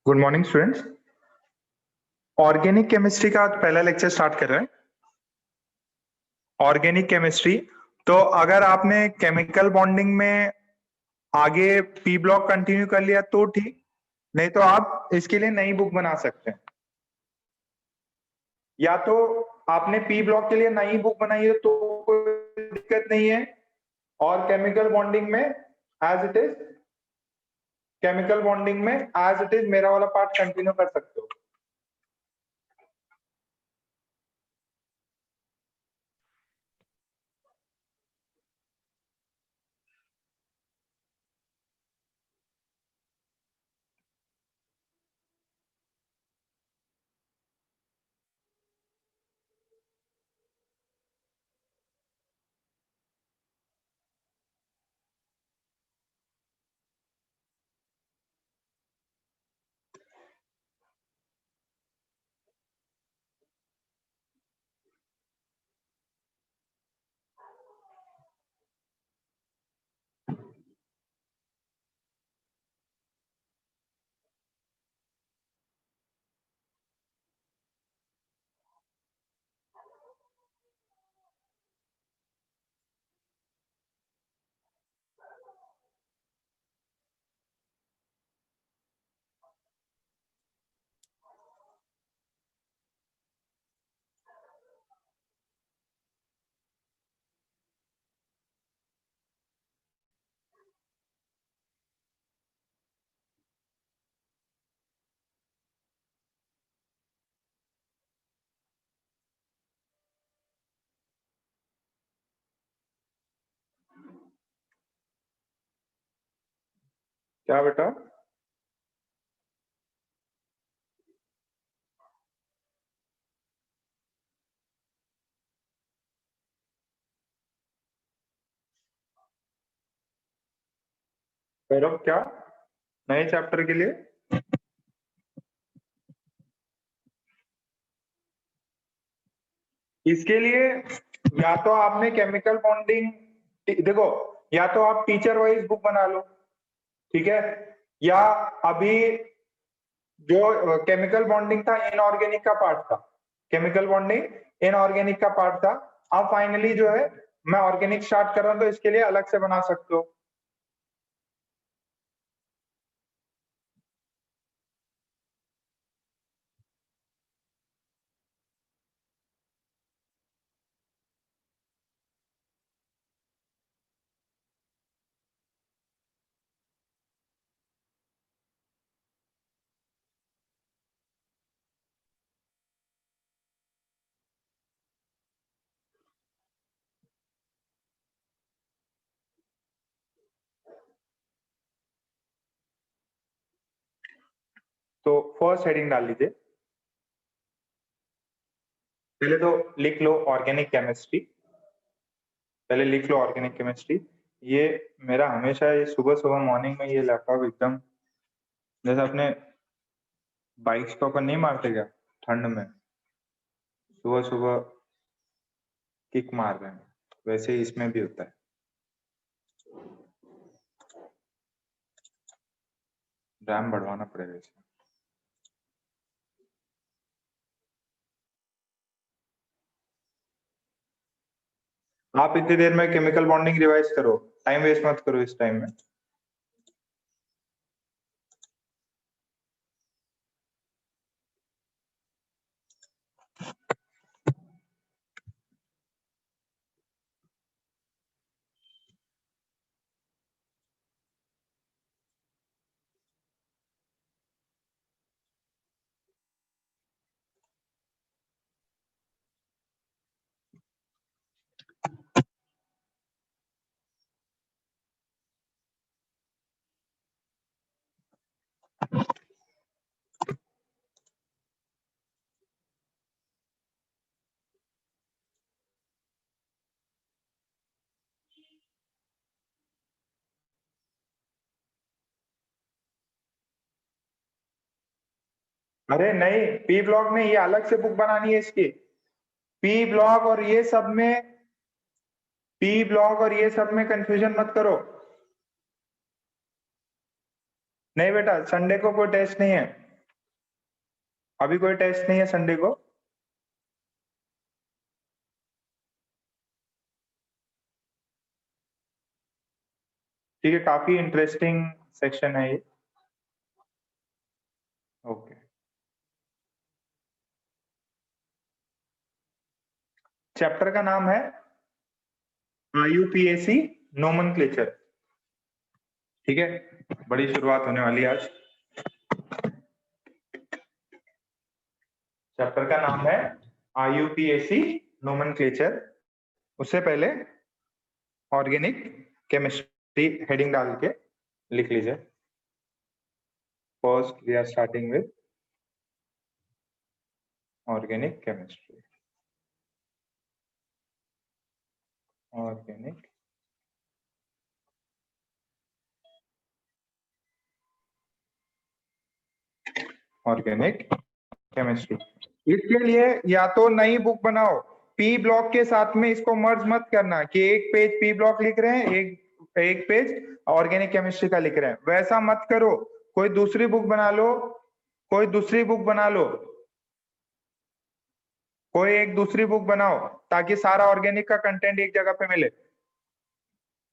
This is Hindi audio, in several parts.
Good morning students. Organic chemistry का आज पहला लेक्चर स्टार्ट कर रहे हैं। ऑर्गेनिक केमिस्ट्री, तो अगर आपने केमिकल बॉन्डिंग में आगे पी ब्लॉक कंटिन्यू कर लिया तो ठीक, नहीं तो आप इसके लिए नई बुक बना सकते हैं। या तो आपने पी ब्लॉक के लिए नई बुक बनाई है तो कोई दिक्कत नहीं है, और केमिकल बॉन्डिंग में as it is, chemical bonding में एज इट इज मेरा वाला पार्ट कंटिन्यू कर सकते हो। क्या बेटा? करो क्या नए चैप्टर के लिए? इसके लिए या तो आपने केमिकल बॉन्डिंग, देखो, या तो आप टीचर वाइज बुक बना लो, ठीक है, या अभी जो केमिकल बॉन्डिंग था इनऑर्गेनिक का पार्ट था, केमिकल बॉन्डिंग इनऑर्गेनिक का पार्ट था। अब फाइनली जो है मैं ऑर्गेनिक स्टार्ट कर रहा हूं, तो इसके लिए अलग से बना सकते हो। तो फर्स्ट हेडिंग डाल लीजिए। पहले तो लिख लो ऑर्गेनिक केमिस्ट्री, पहले लिख लो ऑर्गेनिक केमिस्ट्री। ये मेरा हमेशा ये सुबह सुबह मॉर्निंग में ये लैपटॉप एकदम जैसे अपने बाइक्स के ऊपर नहीं मारते क्या ठंड में, सुबह सुबह किक मार रहे हैं, वैसे ही इसमें भी होता है। रैम बढ़वाना पड़ेगा इसमें। आप इतनी देर में केमिकल बॉन्डिंग रिवाइज करो, टाइम वेस्ट मत करो इस टाइम में। अरे नहीं, पी ब्लॉक में ये अलग से बुक बनानी है इसकी। पी ब्लॉक और ये सब में, पी ब्लॉक और ये सब में कंफ्यूजन मत करो। नहीं बेटा, संडे को कोई टेस्ट नहीं है। अभी कोई टेस्ट नहीं है संडे को? ठीक है, काफी इंटरेस्टिंग सेक्शन है ये। ओके, चैप्टर का नाम है IUPAC नोमेनक्लेचर। ठीक है, बड़ी शुरुआत होने वाली है आज। चैप्टर का नाम है IUPAC नोमेनक्लेचर। उससे पहले ऑर्गेनिक केमिस्ट्री हेडिंग डाल के लिख लीजिए। First we are starting with organic chemistry. Organic organic chemistry. इसके लिए या तो नई बुक बनाओ, पी ब्लॉक के साथ में इसको मर्ज मत करना कि एक पेज पी ब्लॉक लिख रहे हैं, एक पेज ऑर्गेनिक केमिस्ट्री का लिख रहे हैं, वैसा मत करो। कोई दूसरी बुक बना लो, कोई दूसरी बुक बना लो, कोई एक दूसरी बुक बनाओ ताकि सारा ऑर्गेनिक का कंटेंट एक जगह पे मिले।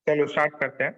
चलो स्टार्ट करते हैं।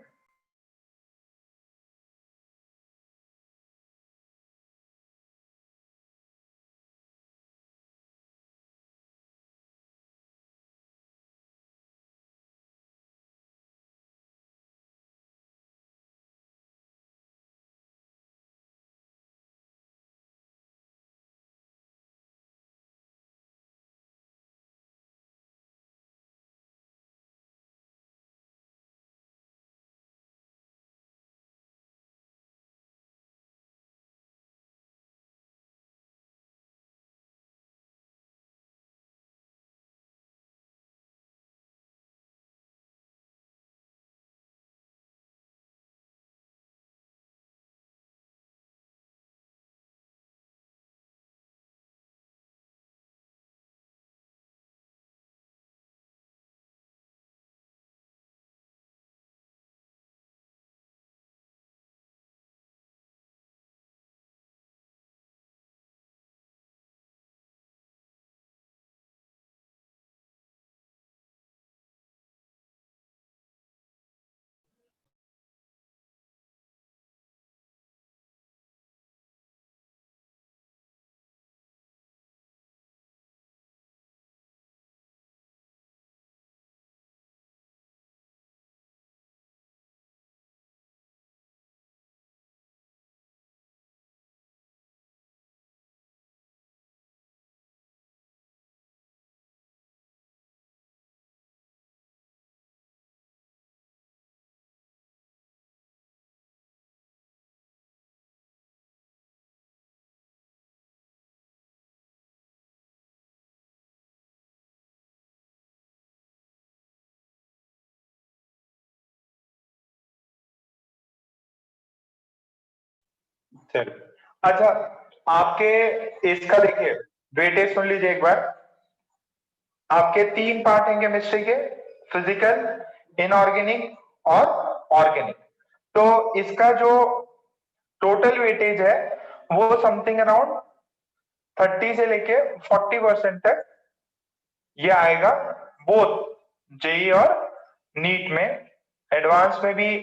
चलो, अच्छा, आपके इसका देखिए, वेटेज सुन लीजिए एक बार। आपके 3 पार्ट हैं केमिस्ट्री के, फिजिकल, इनऑर्गेनिक और ऑर्गेनिक। तो इसका जो टोटल वेटेज है वो समथिंग अराउंड 30 से लेके 40% तक ये आएगा, बोथ जेई और नीट में। एडवांस में भी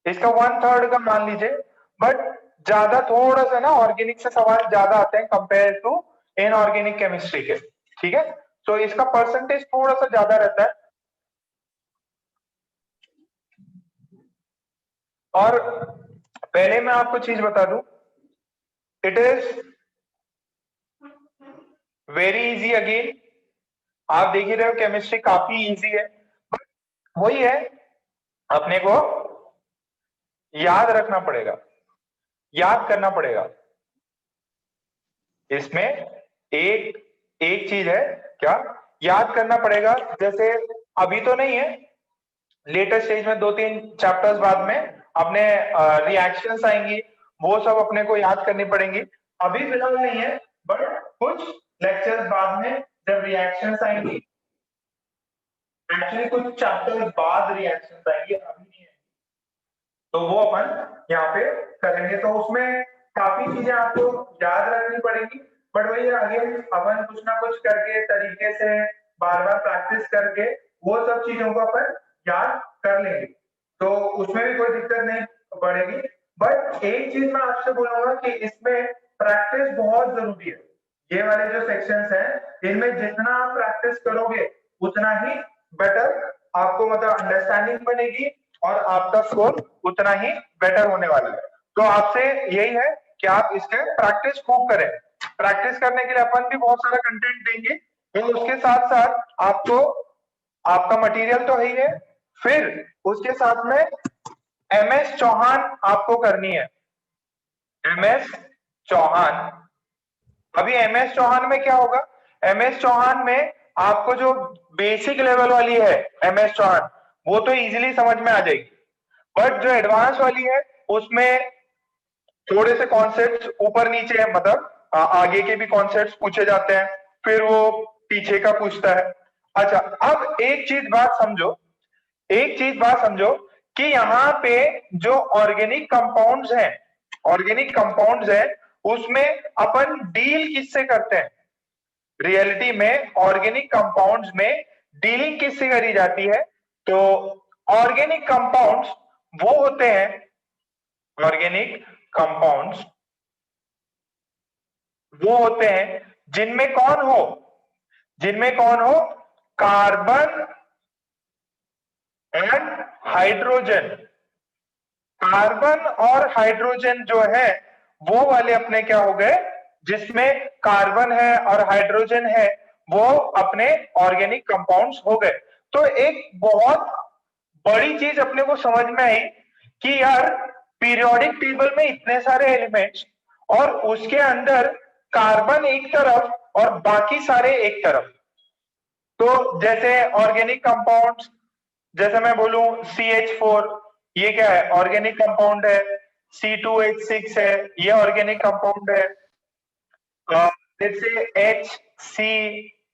इसका 1/3 का मान लीजिए, बट ज्यादा थोड़ा सा ना ऑर्गेनिक से सवाल ज्यादा आते हैं कंपेयर टू इनऑर्गेनिक केमिस्ट्री के। ठीक है, तो इसका परसेंटेज थोड़ा सा ज्यादा रहता है। और पहले मैं आपको चीज बता दूं, it is very easy again. आप देख ही रहे हो केमिस्ट्री काफी इजी है, वही है, अपने को याद रखना पड़ेगा, याद करना पड़ेगा। इसमें एक एक चीज है, क्या याद करना पड़ेगा, जैसे अभी तो नहीं है, लेटेस्ट स्टेज में 2-3 चैप्टर्स बाद में अपने रिएक्शंस आएंगी, वो सब अपने को याद करनी पड़ेंगी। अभी फिलहाल नहीं है, बट कुछ लेक्चर्स बाद में जब रिएक्शंस आएंगी, एक्चुअली कुछ चैप्टर्स बाद रिएक्शंस आएंगी, अभी नहीं है, तो वो अपन यहाँ पे करेंगे। तो उसमें काफी चीजें आपको याद रखनी पड़ेगी, बट वही अगेन अपन कुछ ना कुछ करके तरीके से बार बार प्रैक्टिस करके वो सब चीजों को अपन याद कर लेंगे, तो उसमें भी कोई दिक्कत नहीं पड़ेगी। बट एक चीज मैं आपसे बोलूंगा कि इसमें प्रैक्टिस बहुत जरूरी है। ये वाले जो सेक्शंस हैं इनमें जितना आप प्रैक्टिस करोगे उतना ही बेटर आपको मतलब अंडरस्टैंडिंग बनेगी और आपका स्कोर उतना ही बेटर होने वाला है। तो आपसे यही है कि आप इसके प्रैक्टिस खूब करें। प्रैक्टिस करने के लिए अपन भी बहुत सारा कंटेंट देंगे, तो उसके साथ साथ आपको आपका मटेरियल तो है ही है, फिर उसके साथ में MS चौहान आपको करनी है। MS चौहान, अभी MS चौहान में क्या होगा, MS चौहान में आपको जो बेसिक लेवल वाली है MS चौहान वो तो इजीली समझ में आ जाएगी, बट जो एडवांस वाली है उसमें थोड़े से कॉन्सेप्ट्स ऊपर नीचे है, मतलब आगे के भी कॉन्सेप्ट्स पूछे जाते हैं, फिर वो पीछे का पूछता है। अच्छा, अब एक चीज बात समझो, एक चीज बात समझो कि यहाँ पे जो ऑर्गेनिक कंपाउंड्स हैं, ऑर्गेनिक कंपाउंड्स हैं उसमें अपन डील किससे करते हैं? रियलिटी में ऑर्गेनिक कंपाउंड्स में डीलिंग किससे करी जाती है? तो ऑर्गेनिक कंपाउंड्स वो होते हैं, ऑर्गेनिक कंपाउंड्स वो होते हैं जिनमें कौन हो, जिनमें कौन हो, कार्बन एंड हाइड्रोजन। कार्बन और हाइड्रोजन जो है वो वाले अपने क्या हो गए, जिसमें कार्बन है और हाइड्रोजन है वो अपने ऑर्गेनिक कंपाउंड्स हो गए। तो एक बहुत बड़ी चीज अपने को समझ में आई कि यार पीरियोडिक टेबल में इतने सारे एलिमेंट्स और उसके अंदर कार्बन एक तरफ और बाकी सारे एक तरफ। तो जैसे ऑर्गेनिक कंपाउंड्स, जैसे मैं बोलूं CH4, ये क्या है, ऑर्गेनिक कंपाउंड है। C2H6 है, ये ऑर्गेनिक कंपाउंड है। जैसे HC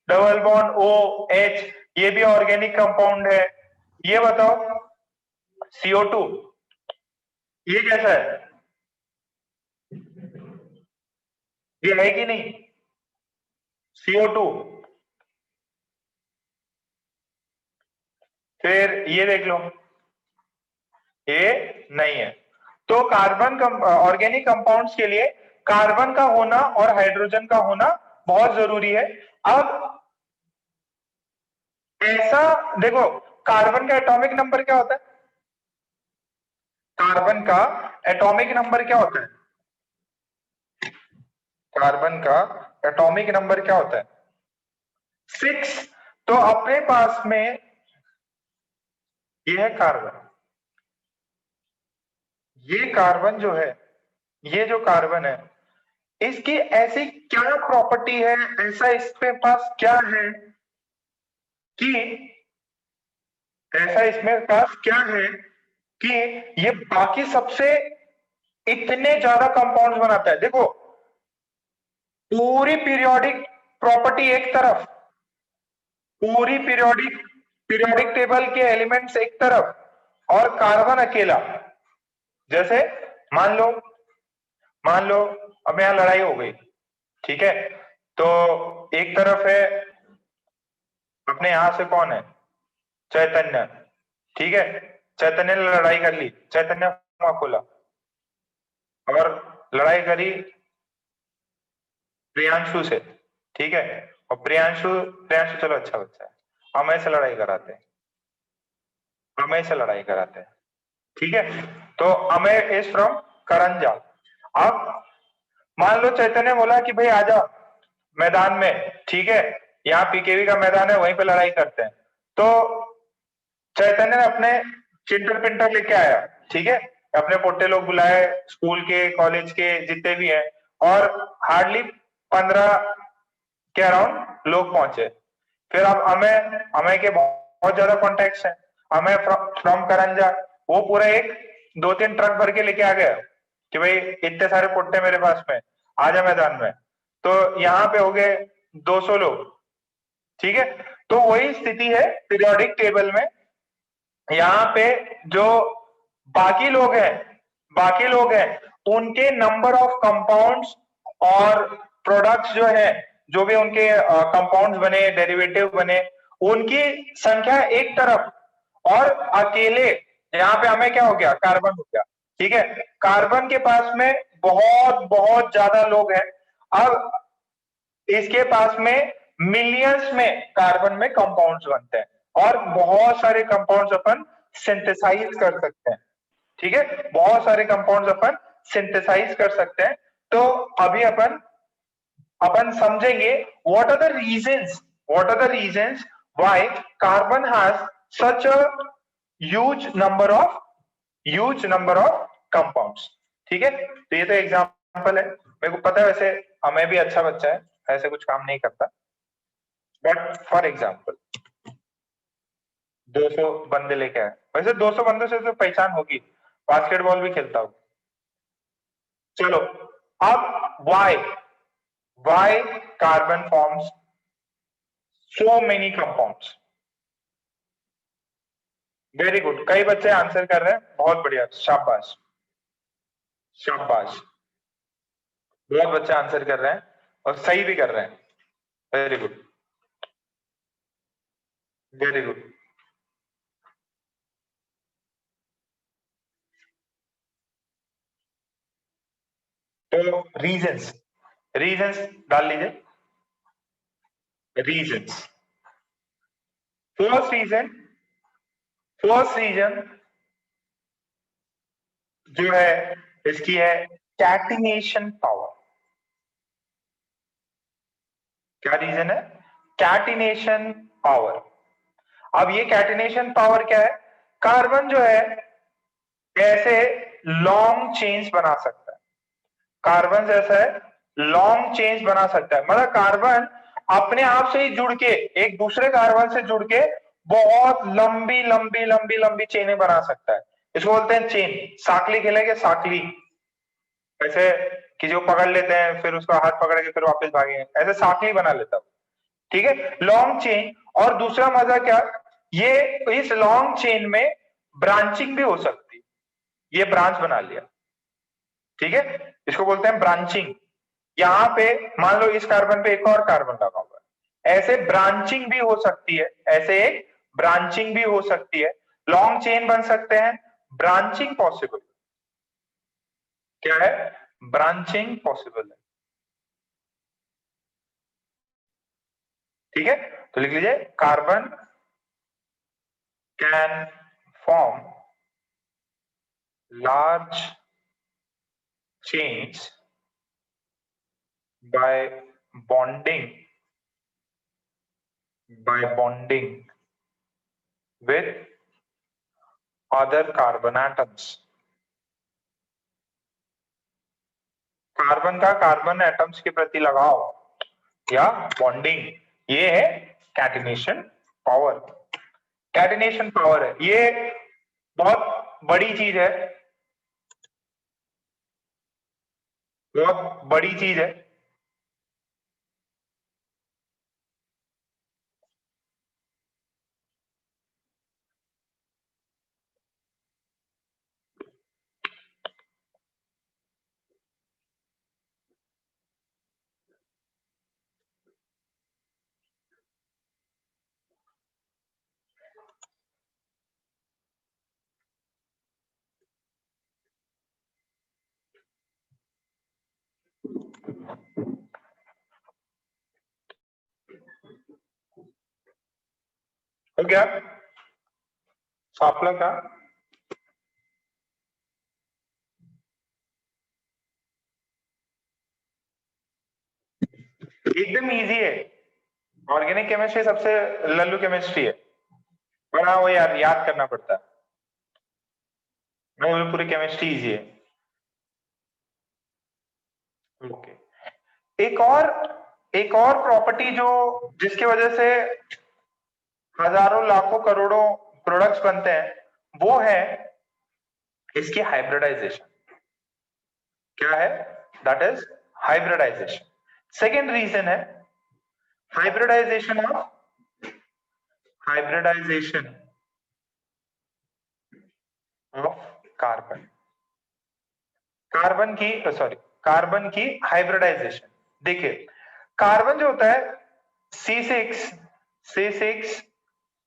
डबल बॉन्ड OH, ये भी ऑर्गेनिक कंपाउंड है। ये बताओ CO2 ये कैसा है, ये है कि नहीं? CO2। फिर ये देख लो, ये नहीं है। तो कार्बन ऑर्गेनिक कंपाउंड्स के लिए कार्बन का होना और हाइड्रोजन का होना बहुत जरूरी है। अब ऐसा देखो, कार्बन का एटॉमिक नंबर क्या होता है? कार्बन का एटॉमिक नंबर क्या होता है? कार्बन का एटॉमिक नंबर क्या होता है? 6। तो अपने पास में ये है कार्बन, ये कार्बन जो है, ये जो कार्बन है इसकी ऐसी क्या प्रॉपर्टी है, ऐसा इसके पास क्या है कि, ऐसा इसमें पास क्या है कि ये बाकी सबसे इतने ज्यादा कंपाउंड्स बनाता है। देखो पूरी पीरियोडिक प्रॉपर्टी एक तरफ, पूरी पीरियोडिक पीरियोडिक टेबल के एलिमेंट्स एक तरफ और कार्बन अकेला। जैसे मान लो, मान लो अब यहां लड़ाई हो गई, ठीक है, तो एक तरफ है अपने यहां से कौन है, चैतन्य, ठीक है, चैतन्य ने लड़ाई कर ली, चैतन्य मुंह खोला और लड़ाई करी प्रियांशु से, ठीक है, और प्रियांशु प्रियांशु चलो अच्छा बच्चा है, अमय से लड़ाई कराते हैं, अमय से लड़ाई कराते हैं, ठीक है। तो अमय इज फ्रॉम करंजा। अब मान लो चैतन्य बोला कि भाई आजा मैदान में, ठीक है, यहाँ पीकेवी का मैदान है वहीं पे लड़ाई करते हैं। तो चैतन्य ने अपने चिंटर पिंटर लेके आया, ठीक है, अपने पोटे लोग बुलाए, स्कूल के कॉलेज के जितने भी हैं, और हार्डली 15 के अराउंड लोग पहुंचे। फिर अब अमय, अमय के बहुत ज्यादा कॉन्टेक्ट्स हैं, अमय फ्रॉम करंजा, वो पूरा एक 2-3 ट्रक भर के लेके आ गया कि भाई इतने सारे पोट्टे मेरे पास में, आजा मैदान में। तो यहाँ पे हो गए 200 लोग, ठीक है। तो वही स्थिति है पीरियोडिक टेबल में, यहाँ पे जो बाकी लोग हैं, बाकी लोग हैं उनके नंबर ऑफ कंपाउंड्स और प्रोडक्ट्स जो है, जो भी उनके कंपाउंड्स बने, डेरिवेटिव बने, उनकी संख्या एक तरफ, और अकेले यहाँ पे हमें क्या हो गया, कार्बन हो गया। ठीक है, कार्बन के पास में बहुत बहुत ज्यादा लोग हैं। अब इसके पास में मिलियंस में कार्बन में कंपाउंड्स बनते हैं और बहुत सारे कंपाउंड्स अपन सिंथेसाइज कर सकते हैं। ठीक है, बहुत सारे कंपाउंड्स अपन सिंथेसाइज कर सकते हैं। तो अभी अपन समझेंगे what are the reasons why carbon has such a huge number of compounds. ठीक है, तो ये तो एग्जांपल है। मेरे को पता है वैसे हमें भी अच्छा बच्चा है, ऐसे कुछ काम नहीं करता, बट फॉर एग्जांपल 200 बंदे लेके आए, वैसे 200 बंदों से तो पहचान होगी, बास्केटबॉल भी खेलता हूँ। चलो, अब why carbon forms so many compounds. Very good, कई बच्चे आंसर कर रहे हैं, बहुत बढ़िया, शाबाश शाबाश, बहुत बच्चे आंसर कर रहे हैं और सही भी कर रहे हैं। Very good, very good. तो रीजंस रीजंस डाल लीजिए। रीजंस, फर्स्ट रीजन जो है इसकी है कैटिनेशन पावर। क्या रीजन है? Catenation power. अब ये कैटिनेशन पावर क्या है? कार्बन जो है ऐसे लॉन्ग चेन्स बना सकता है। कार्बन जैसा है लॉन्ग चेन्स बना सकता है, मतलब कार्बन अपने आप से ही जुड़ के एक दूसरे कार्बन से जुड़ के बहुत लंबी लंबी लंबी लंबी चेनें बना सकता है। इसको बोलते हैं चेन। साकली खेलेंगे, साकली ऐसे किसी को पकड़ लेते हैं, फिर उसका हाथ पकड़ के फिर वापस भागेंगे, ऐसे साकली बना लेता हूं। ठीक है, लॉन्ग चेन। और दूसरा मजा क्या, ये इस लॉन्ग चेन में ब्रांचिंग भी हो सकती है। ये ब्रांच बना लिया। ठीक है, इसको बोलते हैं ब्रांचिंग। यहां पे मान लो इस कार्बन पे एक और कार्बन लगा हुआ है, ऐसे ब्रांचिंग भी हो सकती है, ऐसे एक ब्रांचिंग भी हो सकती है। लॉन्ग चेन बन सकते हैं, ब्रांचिंग पॉसिबल। क्या है? ब्रांचिंग पॉसिबल है। ठीक है, तो लिख लीजिए, carbon can form large chains by bonding with other carbon atoms। Carbon का कार्बन एटम्स के प्रति लगाव या बॉन्डिंग, ये है कैटिनेशन पावर। कैटिनेशन पावर है, ये बहुत बड़ी चीज है, बहुत बड़ी चीज है। तो क्या सापला का एकदम इजी है। ऑर्गेनिक केमिस्ट्री सबसे लल्लू केमिस्ट्री है, पर हाँ वो याद करना पड़ता है। वो पूरी केमिस्ट्री इजी है। ओके, एक और प्रॉपर्टी जो जिसकी वजह से हजारों लाखों करोड़ों प्रोडक्ट्स बनते हैं वो है इसकी हाइब्रिडाइजेशन। क्या है? That is hybridisation. Second reason है हाइब्रिडाइजेशन ऑफ कार्बन। कार्बन की हाइब्रिडाइजेशन। देखिए कार्बन जो होता है C6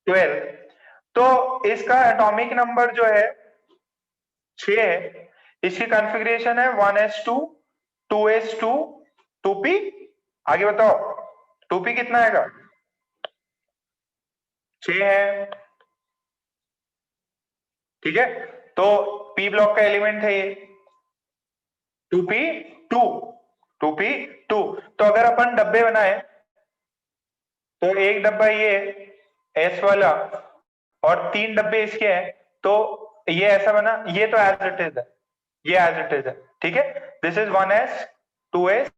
12, तो इसका एटॉमिक नंबर जो है 6 है। इसकी कॉन्फ़िगरेशन है 1s2 2s2 2p। आगे बताओ 2p कितना आएगा? 6 है, ठीक है। तो p ब्लॉक का एलिमेंट है ये 2p2 2p2। तो अगर अपन डब्बे बनाए तो एक डब्बा ये S वाला और 3 डब्बे इसके हैं, तो ये ऐसा बना, ये तो एज इट इज है, ये एज इट इज है, ठीक है। This is 1s 2s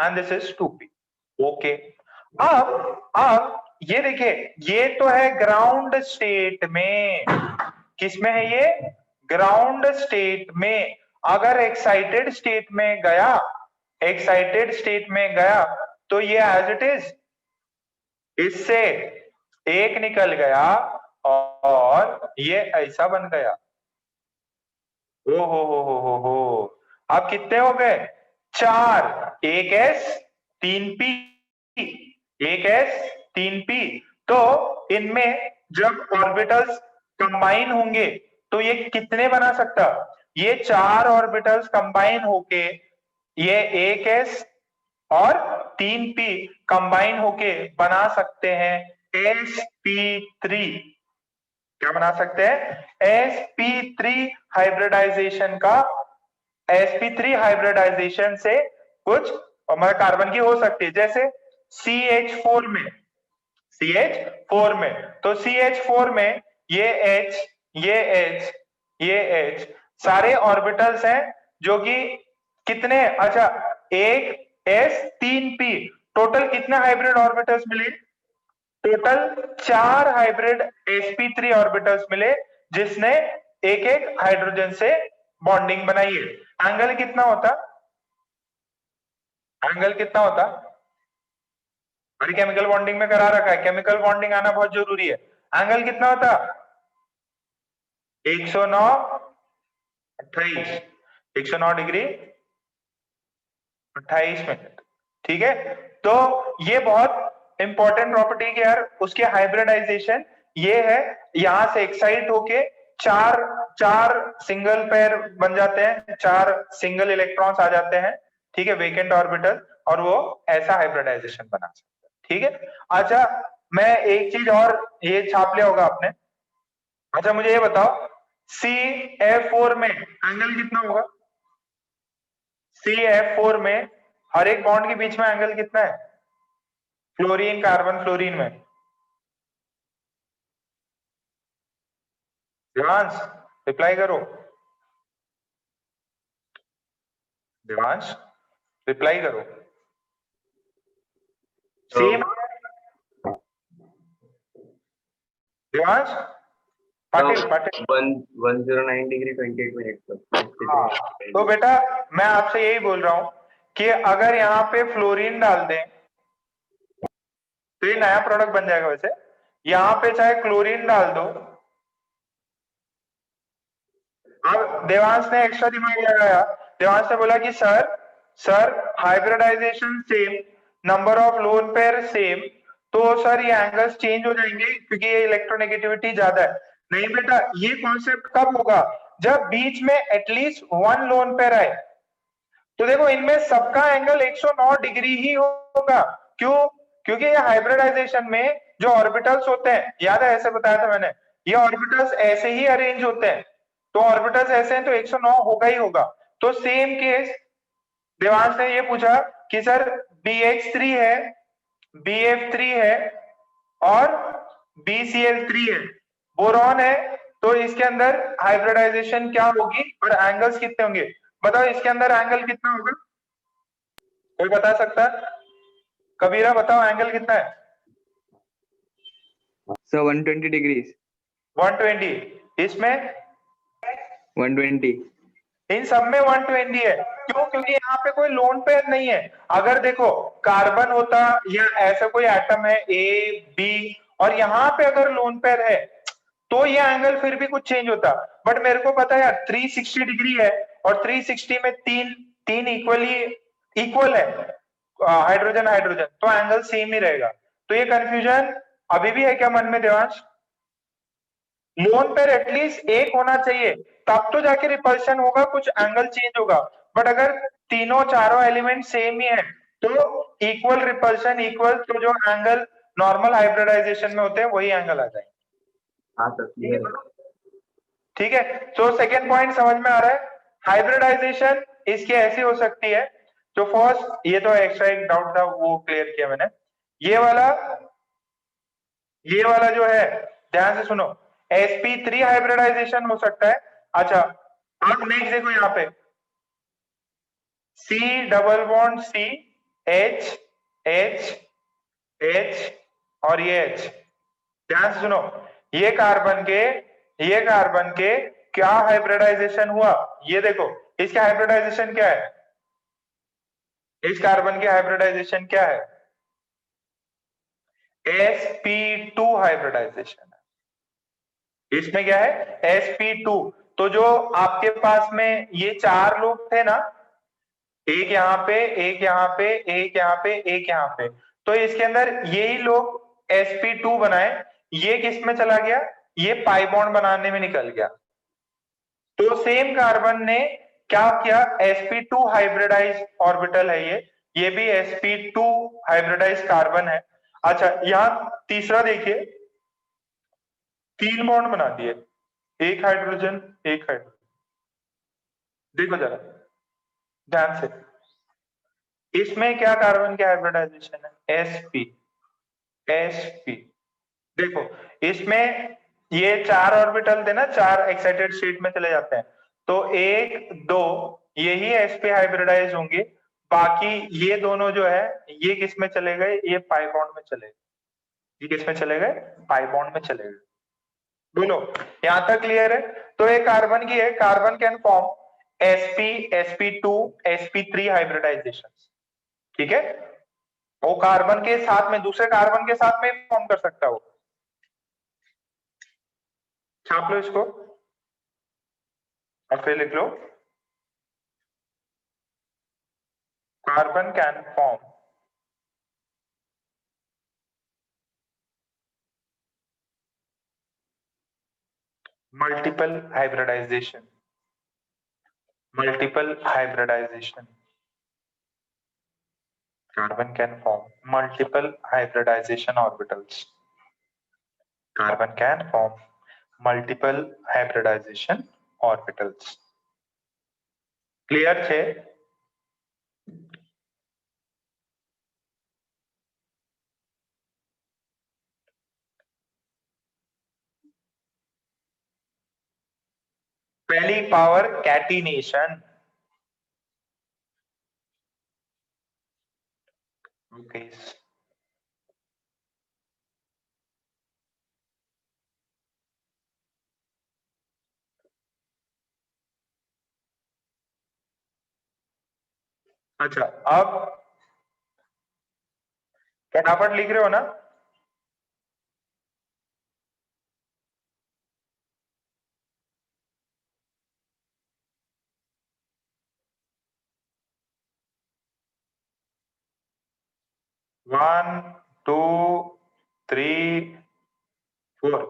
and this is 2p। Okay, अब ये देखिए, ये तो है ग्राउंड स्टेट में। किसमें है ये? ग्राउंड स्टेट में। अगर एक्साइटेड स्टेट में गया, एक्साइटेड स्टेट में गया तो ये एज इट इज, इससे एक निकल गया और ये ऐसा बन गया। ओ हो, अब कितने हो गए? 4, एक S 3P, एक S 3P। तो इनमें जब ऑर्बिटल्स कंबाइन होंगे तो ये कितने बना सकता? ये 4 ऑर्बिटल्स कंबाइन होके ये एक S और 3P कंबाइन होके बना सकते हैं sp3। क्या बना सकते हैं? sp3 हाइब्रिडाइजेशन का। sp3 हाइब्रिडाइजेशन से कुछ हमारे कार्बन की हो सकती है, जैसे CH4 में, CH4 में, तो CH4 में ये H, ये H, ये H सारे ऑर्बिटल्स हैं जो कि कितने, अच्छा एक S 3P, टोटल कितने हाइब्रिड ऑर्बिटल्स मिले? टोटल 4 हाइब्रिड sp3 ऑर्बिटल्स मिले, जिसने एक एक हाइड्रोजन से बॉन्डिंग बनाई है। एंगल कितना होता? एंगल कितना होता? अरे केमिकल बॉन्डिंग में करा रखा है, केमिकल बॉन्डिंग आना बहुत जरूरी है। एंगल कितना होता? 109 28, 109 डिग्री 28 मिनट, ठीक है। तो ये बहुत इंपॉर्टेंट प्रॉपर्टी है यार, उसके हाइब्रिडाइजेशन ये है, यहां से एक्साइट होके चार सिंगल पेयर बन जाते हैं, 4 सिंगल इलेक्ट्रॉन्स आ जाते हैं, ठीक है, वेकेंट ऑर्बिटल, और वो ऐसा हाइब्रिडाइजेशन बना सकते हैं, ठीक है। अच्छा, मैं एक चीज और, ये छाप लिया होगा आपने। अच्छा मुझे ये बताओ, CF4 में एंगल कितना होगा? CF4 में हर एक बॉन्ड के बीच में एंगल कितना है? फ्लोरीन कार्बन फ्लोरीन में, देवांश रिप्लाई करो, देवांश रिप्लाई करो। Same Devansh, Patil Patil 109 degree 28 minute. हाँ, तो बेटा मैं आपसे यही बोल रहा हूं कि अगर यहाँ पे फ्लोरीन डाल दें तो ये नया प्रोडक्ट बन जाएगा। वैसे यहाँ पे चाहे क्लोरीन डाल दो, अब देवांश ने एक्स्ट्रा दिमाग लगाया, देवांश ने बोला कि sir hybridisation same, number of lone pair same, तो सर ये एंगल्स चेंज हो जाएंगे क्योंकि ये इलेक्ट्रोनेगेटिविटी ज्यादा है। नहीं बेटा, ये कॉन्सेप्ट कब होगा? जब बीच में एटलीस्ट 1 लोन पेयर आए। तो देखो इनमें सबका एंगल 109 डिग्री ही होगा। क्यों? क्योंकि ये हाइब्रिडाइजेशन में जो ऑर्बिटल्स होते हैं, याद है ऐसे बताया था मैंने, ये ऑर्बिटल्स ऐसे ही अरेंज होते हैं, तो ऑर्बिटल्स ऐसे हैं तो 109 होगा ही होगा। तो सेम केस देवांश ने ये पूछा कि सर BH3 है, BF3 है और BCl3 है, बोरॉन है, तो इसके अंदर हाइब्रिडाइजेशन क्या होगी और एंगल्स कितने होंगे? बताओ इसके अंदर एंगल कितना होगा? कोई बता सकता है? कबीरा बताओ एंगल कितना है? Sir 120 degrees. 120। इसमें 120। इन सब में 120 है। क्यों? क्योंकि यहाँ पे कोई लोन पेयर नहीं है। अगर देखो कार्बन होता या ऐसा कोई एटम है A B और यहाँ पे अगर लोन पेयर है तो ये एंगल फिर भी कुछ चेंज होता, बट मेरे को पता है यार 360 डिग्री है और 360 में तीन इक्वल है, हाइड्रोजन हाइड्रोजन, तो एंगल सेम ही रहेगा। तो ये कंफ्यूजन अभी भी है क्या मन में देवांश? लोन पेयर एटलीस्ट एक होना चाहिए, तब तो जाके रिपल्शन होगा, कुछ एंगल चेंज होगा। बट अगर तीनों चारों एलिमेंट सेम ही है तो इक्वल रिपल्शन इक्वल, तो जो एंगल नॉर्मल हाइब्रिडाइजेशन में होते हैं वही एंगल आ जाएंगे। हाँ सर क्लियर है। ठीक है, तो सेकेंड पॉइंट समझ में आ रहा है। हाइब्रिडाइजेशन इसकी ऐसी हो सकती है, जो फर्स्ट, ये तो एक्स्ट्रा एक डाउट था वो क्लियर किया मैंने। ये वाला जो है, ध्यान से सुनो, sp3 हाइब्रिडाइजेशन हो सकता है। अच्छा, अब नेक्स्ट देखो यहाँ पे, C double bond C, H H H और ये H। ध्यान से सुनो, ये कार्बन के क्या हाइब्रिडाइजेशन हुआ, ये देखो, इसका हाइब्रिडाइजेशन क्या है, इस कार्बन की हाइब्रिडाइजेशन क्या है, sp2 हाइब्रिडाइजेशन है। इसमें क्या है, sp2। तो जो आपके पास में ये चार लोग थे ना, एक यहाँ पे, एक यहाँ पे, एक यहाँ पे, एक यहाँ पे, तो इसके अंदर यही लोग sp2 बनाए, ये किस में चला गया, ये पाई बॉन्ड बनाने में निकल गया। तो सेम कार्बन ने क्या किया, sp2 हाइब्रिडाइज ऑर्बिटल है ये भी sp2 हाइब्रिडाइज कार्बन है। अच्छा, यहां तीसरा देखिए, तीन बॉन्ड बना दिए, एक हाइड्रोजन एक हाइड्रोजन। देखो जरा ध्यान से, इसमें क्या कार्बन की हाइब्रिडाइजेशन है, sp देखो, इसमें ये चार ऑर्बिटल थे ना, चार एक्साइटेड स्टेट में चले जाते हैं, तो एक दो यही sp हाइब्रिडाइज होंगे, बाकी ये दोनों जो है ये किस में चले गए, ये पाई बॉन्ड में चले गए, ये किस में चले गए, पाई बॉन्ड में चले गए। बोलो यहां तक क्लियर है? तो ये कार्बन की है, carbon can form sp sp2 sp3 hybridisation. ठीक है, वो कार्बन के साथ में, दूसरे कार्बन के साथ में फॉर्म कर सकता है वो। छाप लो इसको और फिर लिख लो, carbon can form multiple hybridization, multiple hybridization. Carbon can form multiple hybridization orbitals. Carbon can form multiple hybridization orbitals. Clear છે? पहली पावर कैटिनेशन। Okay. अच्छा, अब फटाफट लिख रहे हो ना? वन टू थ्री फोर,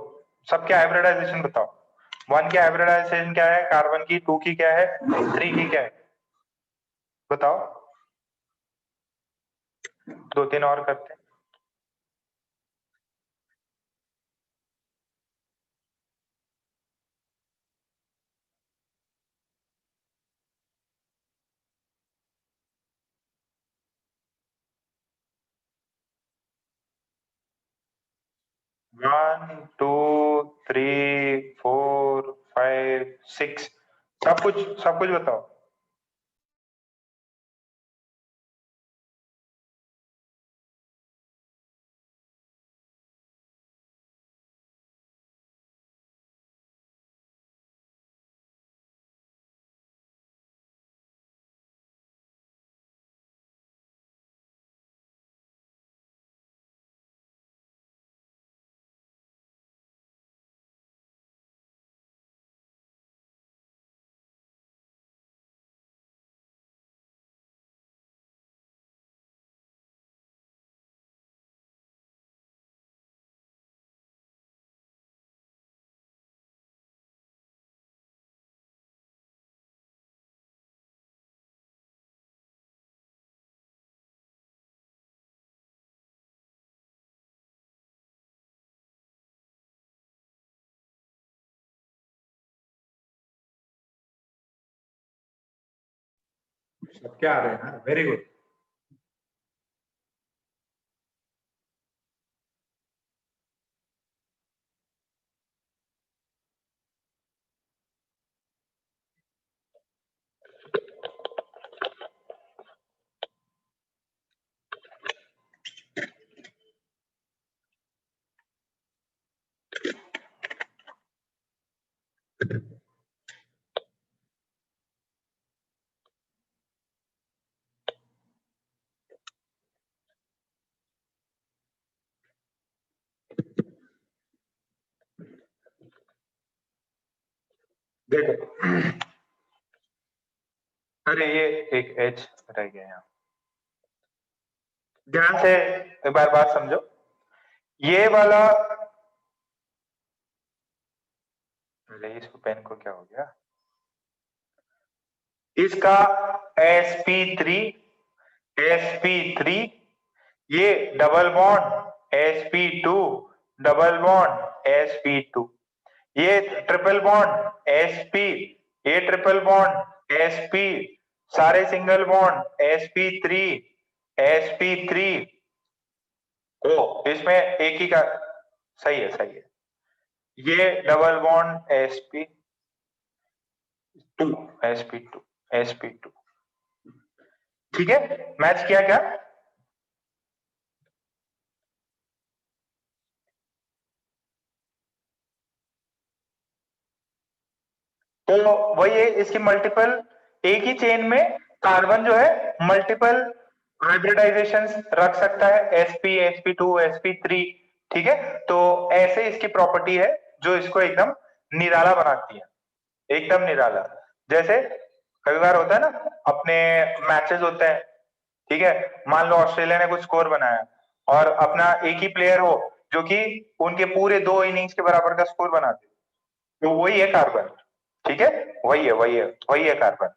सबके हाइब्रिडाइजेशन बताओ। वन की हाइब्रिडाइजेशन क्या है, कार्बन की, टू की क्या है, थ्री की क्या है, बताओ। दो तीन और करते हैं। One two three four five six, सब कुछ बताओ। सबके आ रहे हैं ना, वेरी गुड। देखो, अरे ये एक एच रह गया यहाँ, ध्यान से एक बार बात समझो। ये वाला, इसको पेन को क्या हो गया, इसका sp3 sp3, ये double bond sp2 double bond sp2, ये ट्रिपल बॉन्ड sp, ये ट्रिपल बॉन्ड sp, सारे सिंगल बॉन्ड sp3 sp3। ओ, इसमें एक ही का सही है, सही है। ये double bond sp2 sp2 sp2, ठीक है, मैच किया क्या? तो वही है, इसकी मल्टीपल, एक ही चेन में कार्बन जो है मल्टीपल हाइब्रिडाइजेशन रख सकता है, sp sp2 sp3, ठीक है। तो ऐसे इसकी प्रॉपर्टी है जो इसको एकदम निराला बनाती है, एकदम निराला। जैसे कई बार होता है ना, अपने मैचेस होते हैं, ठीक है, मान लो ऑस्ट्रेलिया ने कुछ स्कोर बनाया और अपना एक ही प्लेयर हो जो कि उनके पूरे 2 इनिंग्स के बराबर का स्कोर बना दे, तो वही है कार्बन, ठीक है, वही है, वही है, वही है कार्बन,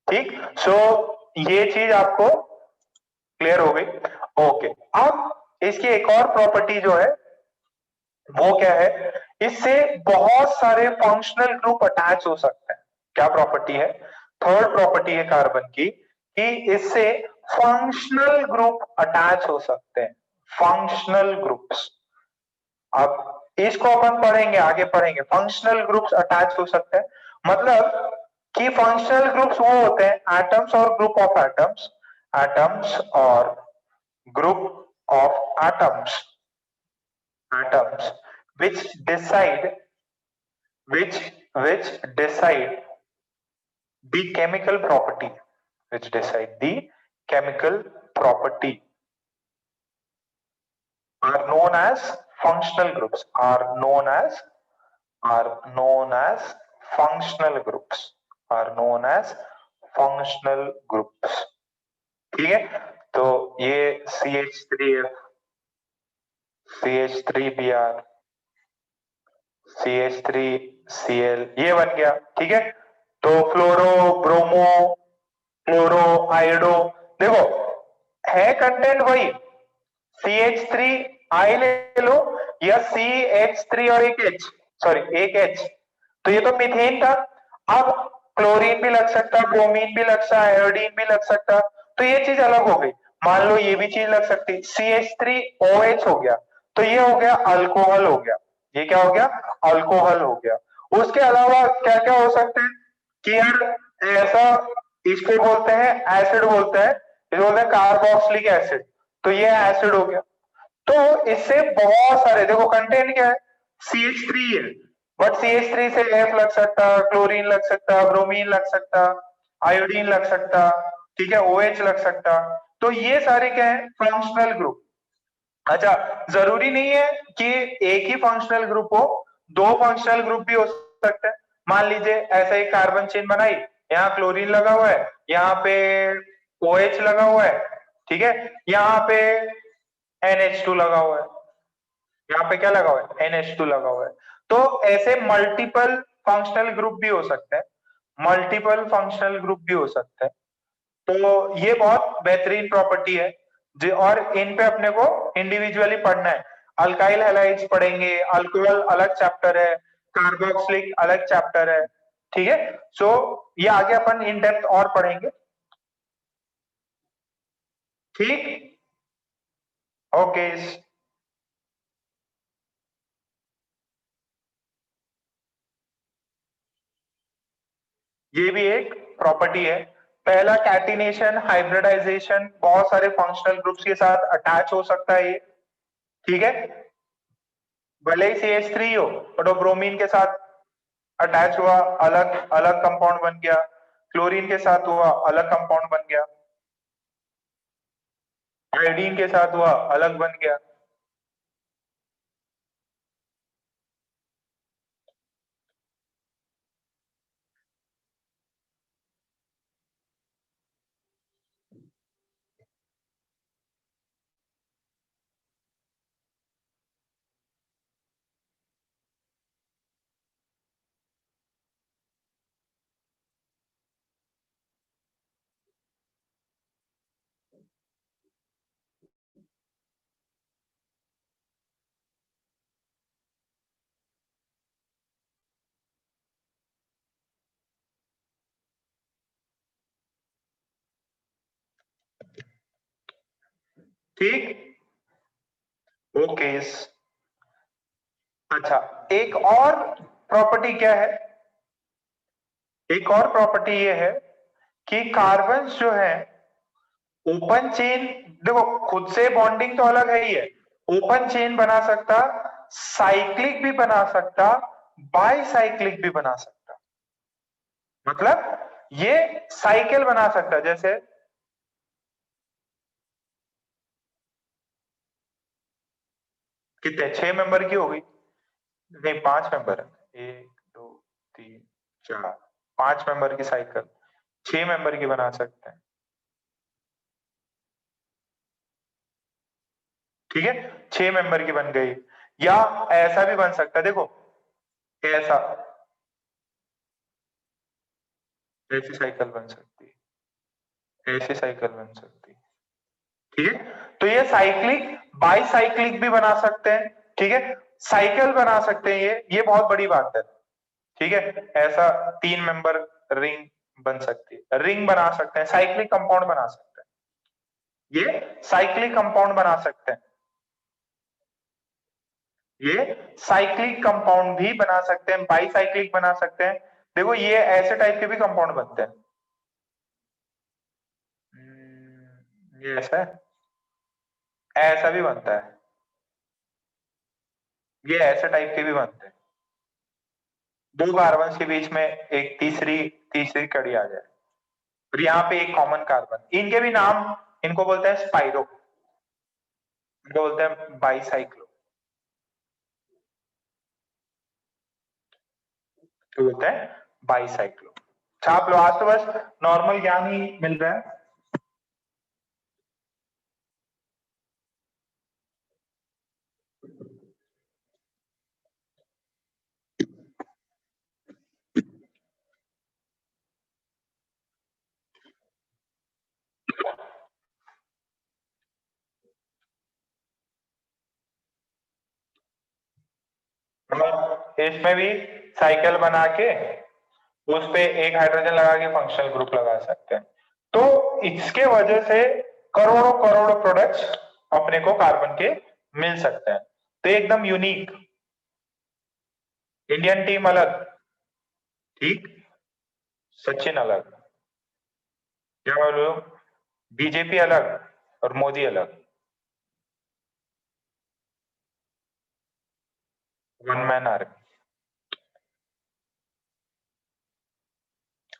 ठीक। सो ये चीज आपको क्लियर हो गई। ओके, अब इसकी एक और प्रॉपर्टी जो है वो क्या है, इससे बहुत सारे फंक्शनल ग्रुप अटैच हो सकते हैं। क्या प्रॉपर्टी है? थर्ड प्रॉपर्टी है कार्बन की कि इससे फंक्शनल ग्रुप अटैच हो सकते हैं, फंक्शनल ग्रुप्स। अब इसको अपन पढ़ेंगे, आगे पढ़ेंगे, फंक्शनल ग्रुप्स अटैच हो सकते हैं, मतलब कि फंक्शनल ग्रुप्स वो होते हैं एटम्स और ग्रुप ऑफ एटम्स, एटम्स और group of atoms, atoms which decide which decide the chemical property, which decide the chemical property, are known as functional groups, are known as functional groups, are known as functional groups, ठीक है। तो ये CH3F, CH3Br, CH3Cl ये बन गया, ठीक है। तो फ्लोरो, ब्रोमो, क्लोरो, आयोडो, देखो है कंटेंट वही, CH3 आई ले लो या CH3 और एक H, सॉरी एक H, तो ये तो मीथेन था। अब क्लोरीन भी लग सकता, ब्रोमीन भी लग सकता, आयोडीन भी लग सकता, तो ये चीज अलग हो गई। मान लो ये भी चीज लग सकती, CH3OH हो गया, तो ये हो गया अल्कोहल हो गया, ये क्या हो गया? अल्कोहल हो गया। उसके अलावा क्या क्या हो सकते हैं कि यार ऐसा, इसको बोलते हैं एसिड, बोलते हैं, इसको बोलते हैं कार्बोक्सिलिक एसिड, तो ये एसिड हो गया। तो इससे बहुत सारे, देखो कंटेंट क्या है, CH3 है, बट CH3 से F लग सकता, क्लोरीन लग सकता, ब्रोमीन लग सकता, आयोडीन लग सकता, ठीक है, OH लग सकता, तो ये सारे क्या है? Functional group. अच्छा, जरूरी नहीं है कि एक ही फंक्शनल ग्रुप हो, 2 फंक्शनल ग्रुप भी हो सकते हैं। मान लीजिए ऐसा एक कार्बन चेन बनाई, यहाँ क्लोरीन लगा हुआ है, यहाँ पे OH लगा हुआ है, ठीक है, यहाँ पे NH2 लगा हुआ है, यहाँ पे क्या लगा हुआ है? NH2 लगा हुआ है। तो ऐसे मल्टीपल फंक्शनल ग्रुप भी हो सकते हैं, मल्टीपल फंक्शनल ग्रुप भी हो सकते हैं। तो ये बहुत बेहतरीन प्रॉपर्टी है और इन पे अपने को इंडिविजुअली पढ़ना है। अल्काइल हैलाइड्स पढ़ेंगे, अल्कोहल अलग चैप्टर है, कार्बोक्सिलिक अलग चैप्टर है, ठीक है। सो ये आगे अपन इन डेप्थ और पढ़ेंगे। ठीक, ओके। ये भी एक प्रॉपर्टी है। पहला कैटिनेशन, हाइब्रिडाइजेशन, बहुत सारे फंक्शनल ग्रुप्स के साथ अटैच हो सकता है ये, ठीक है। भले ही CH3 हो बट वो ब्रोमीन के साथ अटैच हुआ, अलग अलग कंपाउंड बन गया। क्लोरीन के साथ हुआ, अलग कंपाउंड बन गया। आयोडीन के साथ हुआ, अलग बन गया। ठीक, ओके। अच्छा, एक और प्रॉपर्टी क्या है? एक और प्रॉपर्टी ये है कि कार्बन जो है ओपन चेन, देखो खुद से बॉन्डिंग तो अलग है ही है, ओपन चेन बना सकता, साइक्लिक भी बना सकता, बाईसाइक्लिक भी बना सकता। मतलब ये साइकिल बना सकता, जैसे कितने 6 मेंबर की होगी, नहीं 5 मेंबर है, 1 2 3 4, 5 मेंबर की साइकिल 6 मेंबर की बना सकते हैं, ठीक है। 6 मेंबर की बन गई। या ऐसा भी बन सकता है, देखो ऐसा, ऐसी साइकिल बन सकती है, ऐसी साइकिल बन सकती है, ठीक है। तो ये साइक्लिक बाईसाइक्लिक भी बना सकते हैं, ठीक है। साइकिल बना सकते हैं, ये बहुत बड़ी बात है, ठीक है। ऐसा 3 मेंबर रिंग बन सकती है, रिंग बना सकते हैं, साइक्लिक कंपाउंड बना सकते हैं, ये साइक्लिक कंपाउंड बना सकते हैं, ये साइक्लिक कंपाउंड भी बना सकते हैं, बाईसाइक्लिक बना सकते हैं। देखो ये ऐसे टाइप के भी कंपाउंड बनते हैं। ये ऐसा है, ऐसा भी बनता है, ये ऐसे टाइप के भी बनते हैं। 2 कार्बन के बीच में एक तीसरी तीसरी कड़ी आ जाए और यहाँ पे एक कॉमन कार्बन, इनके भी नाम, इनको बोलते हैं स्पाइरो, इनको बोलते हैं बाईसाइक्लो, तो बोलते हैं बाईसाइक्लो। छाप लो, आज तो बस नॉर्मल ज्ञान ही मिल रहा है। इसमें भी साइकिल बना के उस पे एक हाइड्रोजन लगा के फंक्शनल ग्रुप लगा सकते हैं। तो इसके वजह से करोड़ों करोड़ों प्रोडक्ट्स अपने को कार्बन के मिल सकते हैं। तो एकदम यूनिक, इंडियन टीम अलग, ठीक, सचिन अलग, क्या बोलो, बीजेपी अलग और मोदी अलग, वन मैन आर्मी।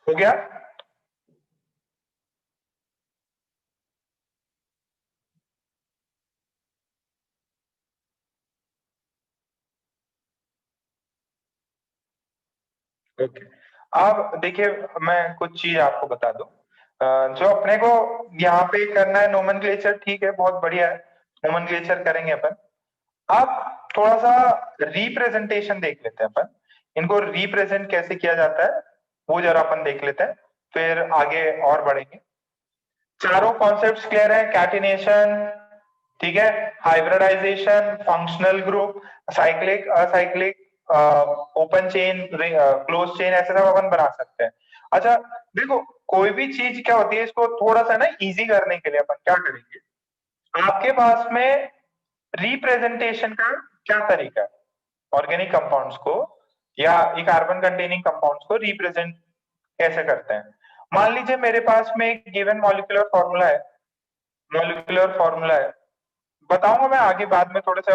हो गया। ओके, अब देखिए मैं कुछ चीज आपको बता दूं। जो अपने को यहाँ पे करना है नोमेनक्लेचर, ठीक है, बहुत बढ़िया है, नोमेनक्लेचर करेंगे अपन। अब थोड़ा सा रिप्रेजेंटेशन देख लेते हैं अपन, इनको रिप्रेजेंट कैसे किया जाता है वो जरा अपन देख लेते हैं, फिर आगे और बढ़ेंगे। चारों कॉन्सेप्ट्स क्लियर है, कैटिनेशन, ठीक है, hybridisation, functional group, cyclic acyclic, open chain, close chain, ऐसे सब अपन बना सकते हैं। अच्छा देखो, कोई भी चीज क्या होती है, इसको थोड़ा सा ना इजी करने के लिए अपन क्या करेंगे, आपके पास में रिप्रेजेंटेशन का क्या तरीका है ऑर्गेनिक कंपाउंड्स को या ये कार्बन कंटेनिंग कंपाउंड्स को रिप्रेजेंट कैसे करते हैं। मान लीजिए मेरे पास में एक गिवन मॉलिक्यूलर फॉर्मूला है, बताऊंगा मैं आगे बाद में थोड़े से।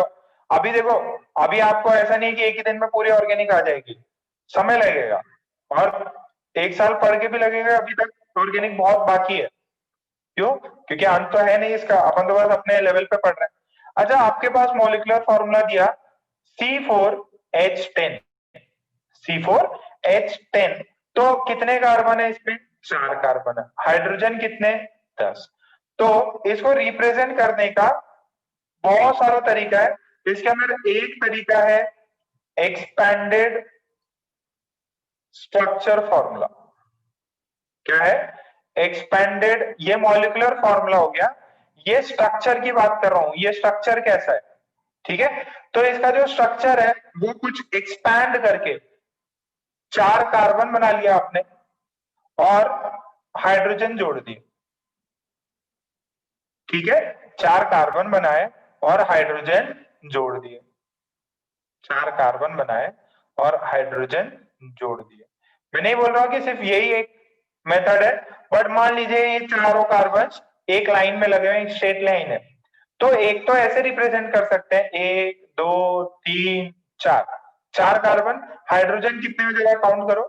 अभी देखो, अभी आपको ऐसा नहीं कि एक ही दिन में पूरी ऑर्गेनिक आ जाएगी, समय लगेगा और 1 साल पढ़ के भी लगेगा, अभी तक ऑर्गेनिक बहुत बाकी है। क्यों? क्योंकि अंत तो है नहीं इसका, अपन तो बस अपने लेवल पे पढ़ रहे हैं। अच्छा, आपके पास मॉलिक्यूलर फॉर्मूला दिया C4H10, C4H10, तो कितने कार्बन है इसमें? 4 कार्बन है। हाइड्रोजन कितने? 10। तो इसको रिप्रेजेंट करने का बहुत सारा तरीका है। इसके अंदर एक तरीका है एक्सपैंडेड स्ट्रक्चर फॉर्मूला। क्या है? एक्सपेंडेड। ये मॉलिक्यूलर फॉर्मूला हो गया, ये स्ट्रक्चर की बात कर रहा हूं, ये स्ट्रक्चर कैसा है, ठीक है। तो इसका जो स्ट्रक्चर है वो कुछ एक्सपैंड करके 4 कार्बन बना लिया आपने और हाइड्रोजन जोड़ दिए, ठीक है। 4 कार्बन बनाए और हाइड्रोजन जोड़ दिए, 4 कार्बन बनाए और हाइड्रोजन जोड़ दिए। मैं नहीं बोल रहा हूं कि सिर्फ यही एक मेथड है, बट मान लीजिए ये चारों कार्बन एक लाइन में लगे हुए, स्ट्रेट लाइन है, तो एक तो ऐसे रिप्रेजेंट कर सकते हैं, 1 2 3 4, 4 कार्बन। हाइड्रोजन कितने हो जाएगा, काउंट करो।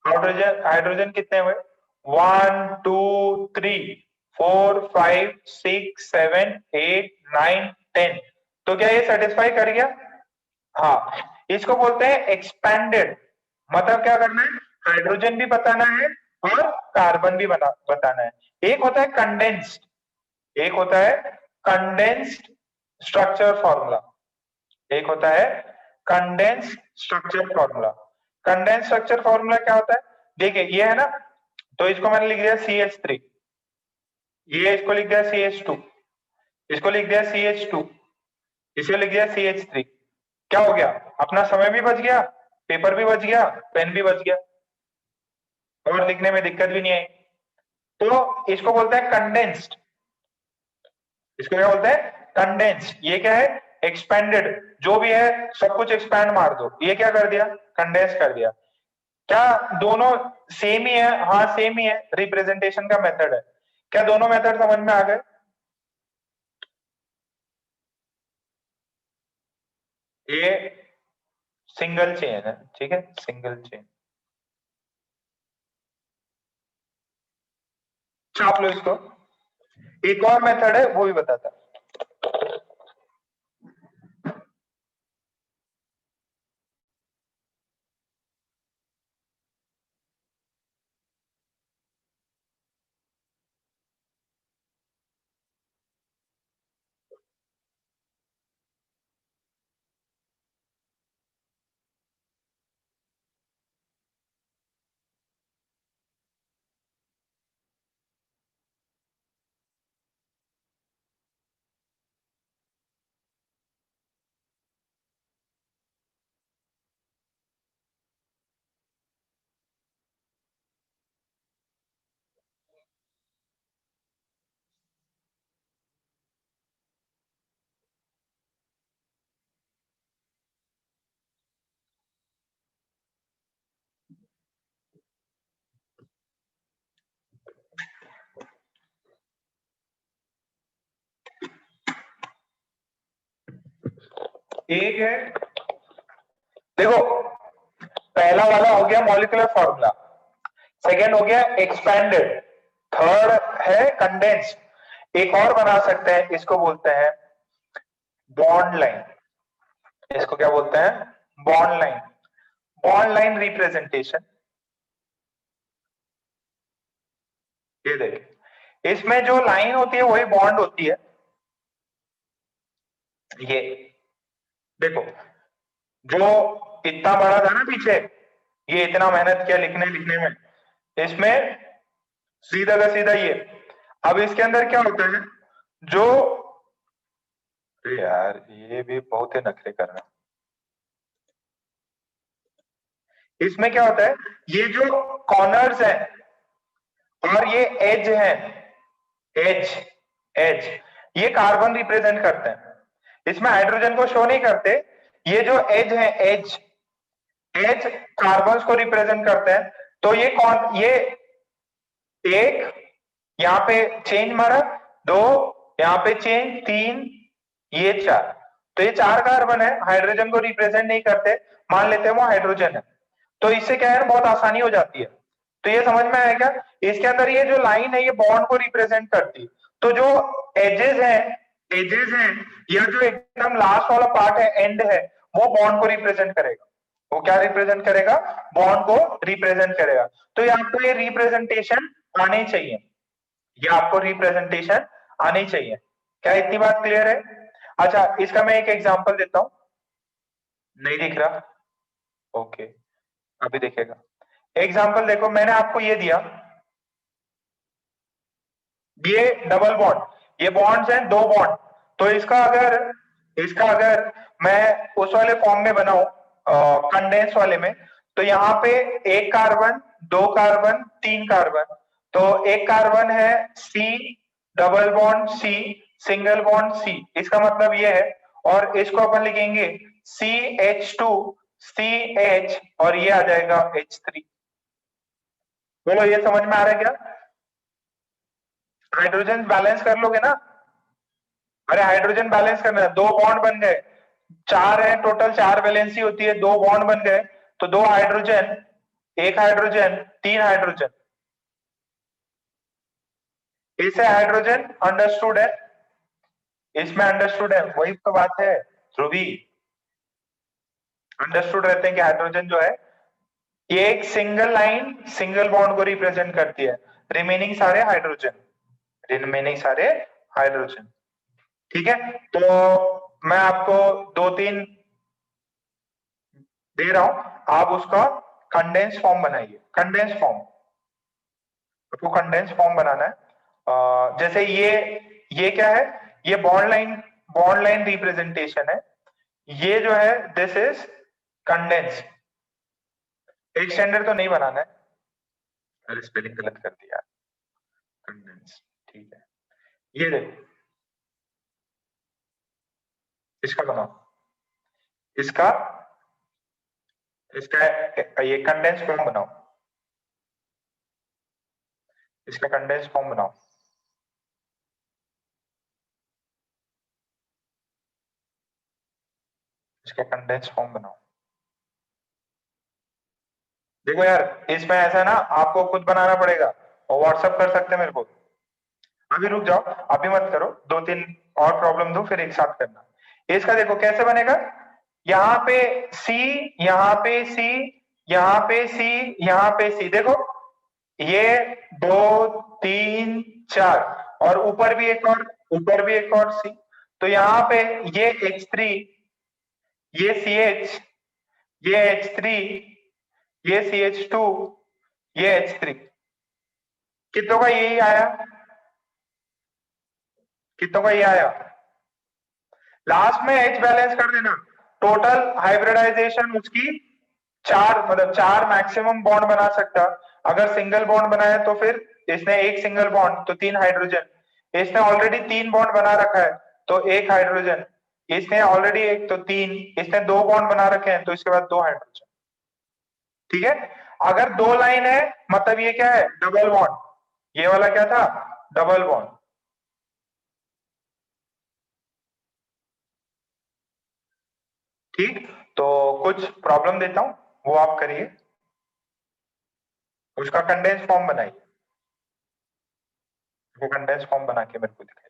हाइड्रोजन कितने हुए? 1 2 3 4 5 6 7 8 9 10। तो क्या ये सेटिस्फाई कर गया? हाँ, इसको बोलते हैं एक्सपैंडेड। मतलब क्या करना है, हाइड्रोजन भी बताना है और कार्बन भी बताना है। एक होता है कंडेंस्ड, एक होता है कंडेंस्ड स्ट्रक्चर फॉर्मूला, एक होता है condensed structure formula. Condensed structure formula क्या होता है? देखिए ये है ना, तो इसको मैंने लिख दिया CH3, ये इसको लिख दिया CH2, इसको लिख दिया CH2, इसे लिख दिया CH3। क्या हो गया? अपना समय भी बच गया, पेपर भी बच गया, पेन भी बच गया और लिखने में दिक्कत भी नहीं आई। तो इसको बोलते हैं कंडेंस्ड, इसको क्या बोलते हैं? कंडेंस्ड। ये क्या है? एक्सपेंडेड। जो भी है सब कुछ एक्सपैंड मार दो, ये क्या कर दिया? कंडेंस कर दिया। क्या दोनों सेम ही है? हाँ सेम ही है, रिप्रेजेंटेशन का मेथड है। क्या दोनों मेथड समझ में आ गए? ये सिंगल चेन है, ठीक है, सिंगल चेन। छाप लो इसको। एक और मेथड है वो भी बताता। एक है, देखो, पहला वाला हो गया मॉलिक्यूलर फॉर्मूला, सेकेंड हो गया एक्सपैंडेड, थर्ड है कंडेंस्ड। एक और बना सकते हैं, इसको बोलते हैं बॉन्ड लाइन। इसको क्या बोलते हैं? Bond line. Bond line representation. ये देखिए, इसमें जो लाइन होती है वही बॉन्ड होती है। ये देखो, जो इतना बड़ा था ना पीछे, ये इतना मेहनत किया लिखने लिखने में, इसमें सीधा का सीधा ये। अब इसके अंदर क्या होता है, जो, यार ये भी बहुत ही नखरे कर रहा है। इसमें क्या होता है, ये जो कॉर्नर्स हैं और ये एज है, एज एज, ये कार्बन रिप्रेजेंट करते हैं, इसमें हाइड्रोजन को शो नहीं करते। ये जो एज है, एज एज कार्बन को रिप्रेजेंट करते हैं। तो ये कौन, ये एक, यहाँ पे चेंज मारा, दो, यहाँ पे चेंज, तीन, ये चार। तो ये चार कार्बन है, हाइड्रोजन को रिप्रेजेंट नहीं करते, मान लेते हैं वो हाइड्रोजन है। तो इससे क्या है, बहुत आसानी हो जाती है। तो ये समझ में आया क्या? इसके अंदर ये जो लाइन है ये बॉन्ड को रिप्रेजेंट करती है। तो जो एजेस हैं या जो एकदम लास्ट वाला पार्ट है, एंड है, वो बॉन्ड को रिप्रेजेंट करेगा। वो क्या रिप्रेजेंट करेगा? बॉन्ड को रिप्रेजेंट करेगा। तो ये आपको ये रिप्रेजेंटेशन आनी चाहिए, ये आपको रिप्रेजेंटेशन आनी चाहिए। क्या इतनी बात क्लियर है? अच्छा, इसका मैं एक एग्जांपल देता हूं। नहीं दिख रहा? ओके, अभी दिखेगा। एग्जांपल देखो, मैंने आपको ये दिया, ये डबल बॉन्ड, ये बॉन्ड्स हैं, दो बॉन्ड। तो इसका अगर मैं उस वाले फॉर्म में बनाऊं, कंडेंस वाले में, तो यहाँ पे एक कार्बन, दो कार्बन, तीन कार्बन। तो एक कार्बन है C, double bond C, single bond C, इसका मतलब ये है। और इसको अपन लिखेंगे CH2 CH, और ये आ जाएगा H3। बोलो, ये समझ में आ रहा है क्या? हाइड्रोजन बैलेंस कर लोगे ना? अरे हाइड्रोजन बैलेंस करना है, दो बॉन्ड बन गए, चार है टोटल, चार वैलेंसी होती है, दो बॉन्ड बन गए, तो दो हाइड्रोजन, एक हाइड्रोजन, तीन हाइड्रोजन। इसे हाइड्रोजन अंडरस्टूड है, इसमें अंडरस्टूड है, वही तो बात है ध्रुवी। अंडरस्टूड रहते हैं कि हाइड्रोजन जो है, ये एक सिंगल लाइन सिंगल बॉन्ड को रिप्रेजेंट करती है, रिमेनिंग सारे हाइड्रोजन, रिमेनिंग सारे हाइड्रोजन। ठीक है, तो मैं आपको दो तीन दे रहा हूं, आप उसका कंडेंस फॉर्म बनाइए। कंडेंस फॉर्म, आपको कंडेंस फॉर्म बनाना है। जैसे ये क्या है, ये बॉन्ड लाइन रिप्रेजेंटेशन है। ये जो है, दिस इज कंडेंस। एक स्टैंडर्ड तो नहीं बनाना है, अरे स्पेलिंग गलत कर दिया, कंडेंस, ठीक है। ये देखो, इसका बनाओ, इसका इसका ये कंडेंस फॉर्म बनाओ, इसका कंडेंस फॉर्म बनाओ, इसका कंडेंस फॉर्म बनाओ। देखो यार, इसमें ऐसा ना, आपको खुद बनाना पड़ेगा और व्हाट्सएप कर सकते हैं मेरे को। अभी रुक जाओ, अभी मत करो, दो तीन और प्रॉब्लम दो, फिर एक साथ करना। इसका देखो कैसे बनेगा, यहाँ पे सी, यहाँ पे सी, यहाँ पे सी, यहाँ पे सी, देखो ये दो, तीन, चार, और ऊपर भी एक और, ऊपर भी एक और सी। तो यहाँ पे ये H3, ये CH, ये H3, ये CH2, ये H3, कितनों का यही आया, कितनों का ये आया? लास्ट में H बैलेंस कर देना, टोटल हाइब्रिडाइजेशन उसकी चार, मतलब चार मैक्सिमम बॉन्ड बना सकता। अगर सिंगल बॉन्ड बनाए तो फिर इसने एक सिंगल बॉन्ड, तो तीन हाइड्रोजन। इसने ऑलरेडी तीन बॉन्ड बना रखा है, तो एक हाइड्रोजन। इसने ऑलरेडी एक, तो तीन। इसने दो बॉन्ड बना रखे हैं, तो इसके बाद दो हाइड्रोजन। ठीक है, अगर दो लाइन है, मतलब ये क्या है, डबल बॉन्ड। ये वाला क्या था, डबल बॉन्ड। ठीक, तो कुछ प्रॉब्लम देता हूं, वो आप करिए, उसका कंडेंस फॉर्म बनाइए, वो कंडेंस फॉर्म बना के मेरे को दिखाइए।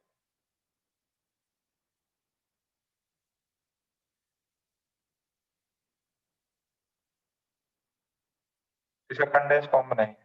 इसका कंडेंस फॉर्म बनाइए।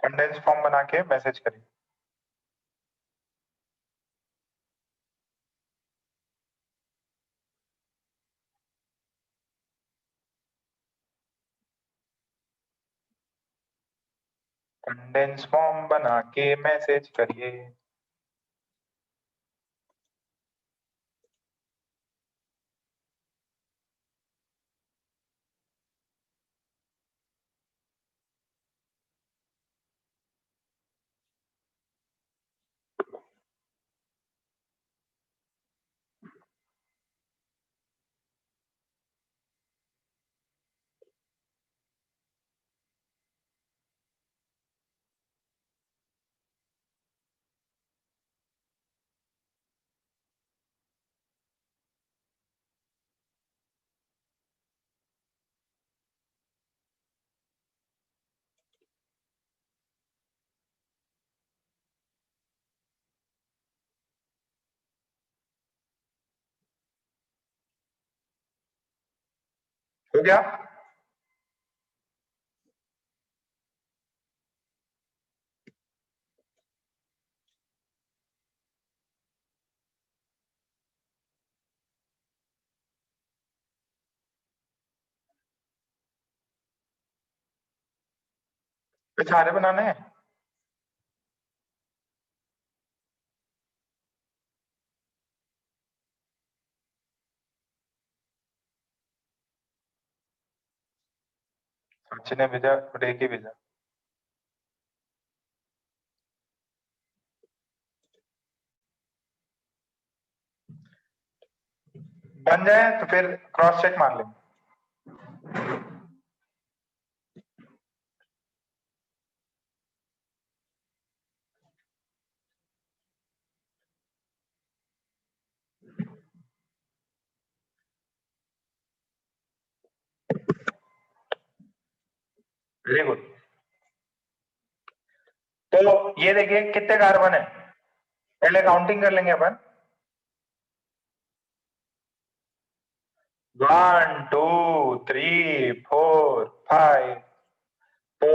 कंडेंस फॉर्म बना के मैसेज करिए। कंडेंस फॉर्म बना के मैसेज करिए। हो गया? तो सारे बनाने हैं। सचिन ने भेजा और एक ही भेजा। बन जाए तो फिर क्रॉस चेक मार लेंगे। Very good. तो ये देखिए कितने कार्बन है, पहले काउंटिंग कर लेंगे अपन। 1 2 3 4 5। तो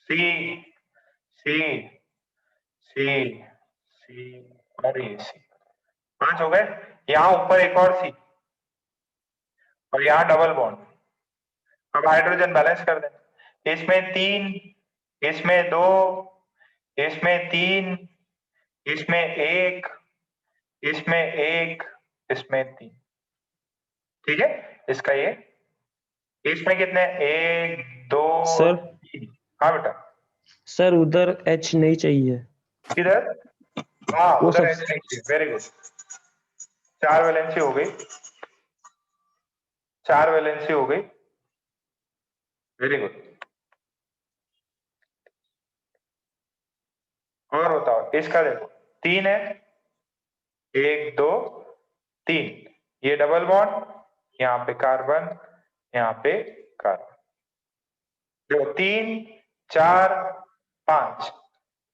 सी सी सी सी और ये सी, 5 हो गए। यहाँ ऊपर एक और सी और यहाँ डबल बॉन्ड। अब हाइड्रोजन बैलेंस कर दें। इसमें 3, इसमें 2, इसमें 3, इसमें 1, इसमें 1, इसमें 3। ठीक है, इसका ये, इसमें कितने, 1 2 सर 3। हाँ बेटा। सर उधर H नहीं चाहिए। किधर? हाँ वो उधर सब वेरी गुड। 4 वैलेंसी हो गई, 4 वैलेंसी हो गई। Very good. और बताओ इसका, देखो 3 है, 1 2 3, ये डबल बॉन्ड, यहाँ पे कार्बन, यहाँ पे कार्बन। देखो 3 4 5।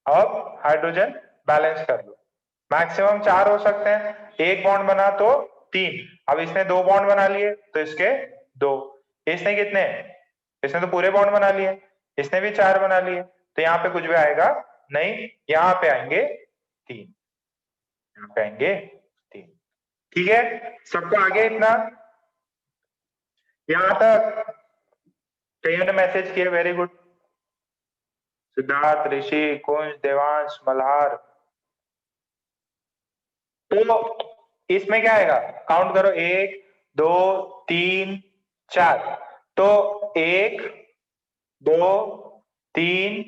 अब हाइड्रोजन बैलेंस कर लो। मैक्सिमम 4 हो सकते हैं, एक बॉन्ड बना तो 3। अब इसने 2 बॉन्ड बना लिए तो इसके 2। इसने कितने, इसने तो पूरे बॉन्ड बना लिए, इसने भी 4 बना लिए, तो यहाँ पे कुछ भी आएगा नहीं, यहाँ पे आएंगे 3, यहाँ पे आएंगे 3। ठीक है, सबको आगे इतना, यहां तक कईयों ने मैसेज किए। Very good. सिद्धार्थ, ऋषि, कुंज, देवांश, मल्हार। तो इसमें क्या आएगा, काउंट करो, 1 2 3 4। तो 1 2 3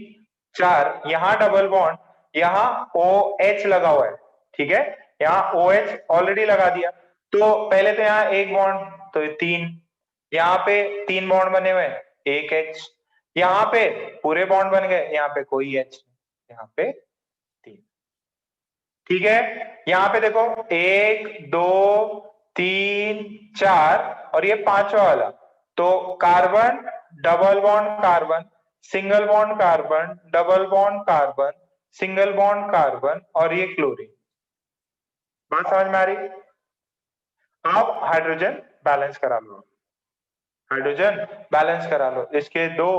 4, यहां डबल बॉन्ड, यहां OH लगा हुआ है। ठीक है, यहाँ OH ऑलरेडी लगा दिया, तो पहले तो यहाँ एक बॉन्ड, तो 3, यहाँ पे 3 बॉन्ड बने हुए, एक H, यहाँ पे पूरे बॉन्ड बन गए, यहाँ पे कोई H, यहाँ पे 3। ठीक है, यहाँ पे देखो 1 2 3 4 और ये 5वां वाला, तो carbon double bond carbon, single bond carbon, double bond carbon, single bond carbon, और ये क्लोरीन। बात समझ में आ रही? अब हाइड्रोजन बैलेंस करा लो, हाइड्रोजन बैलेंस करा लो। इसके 2,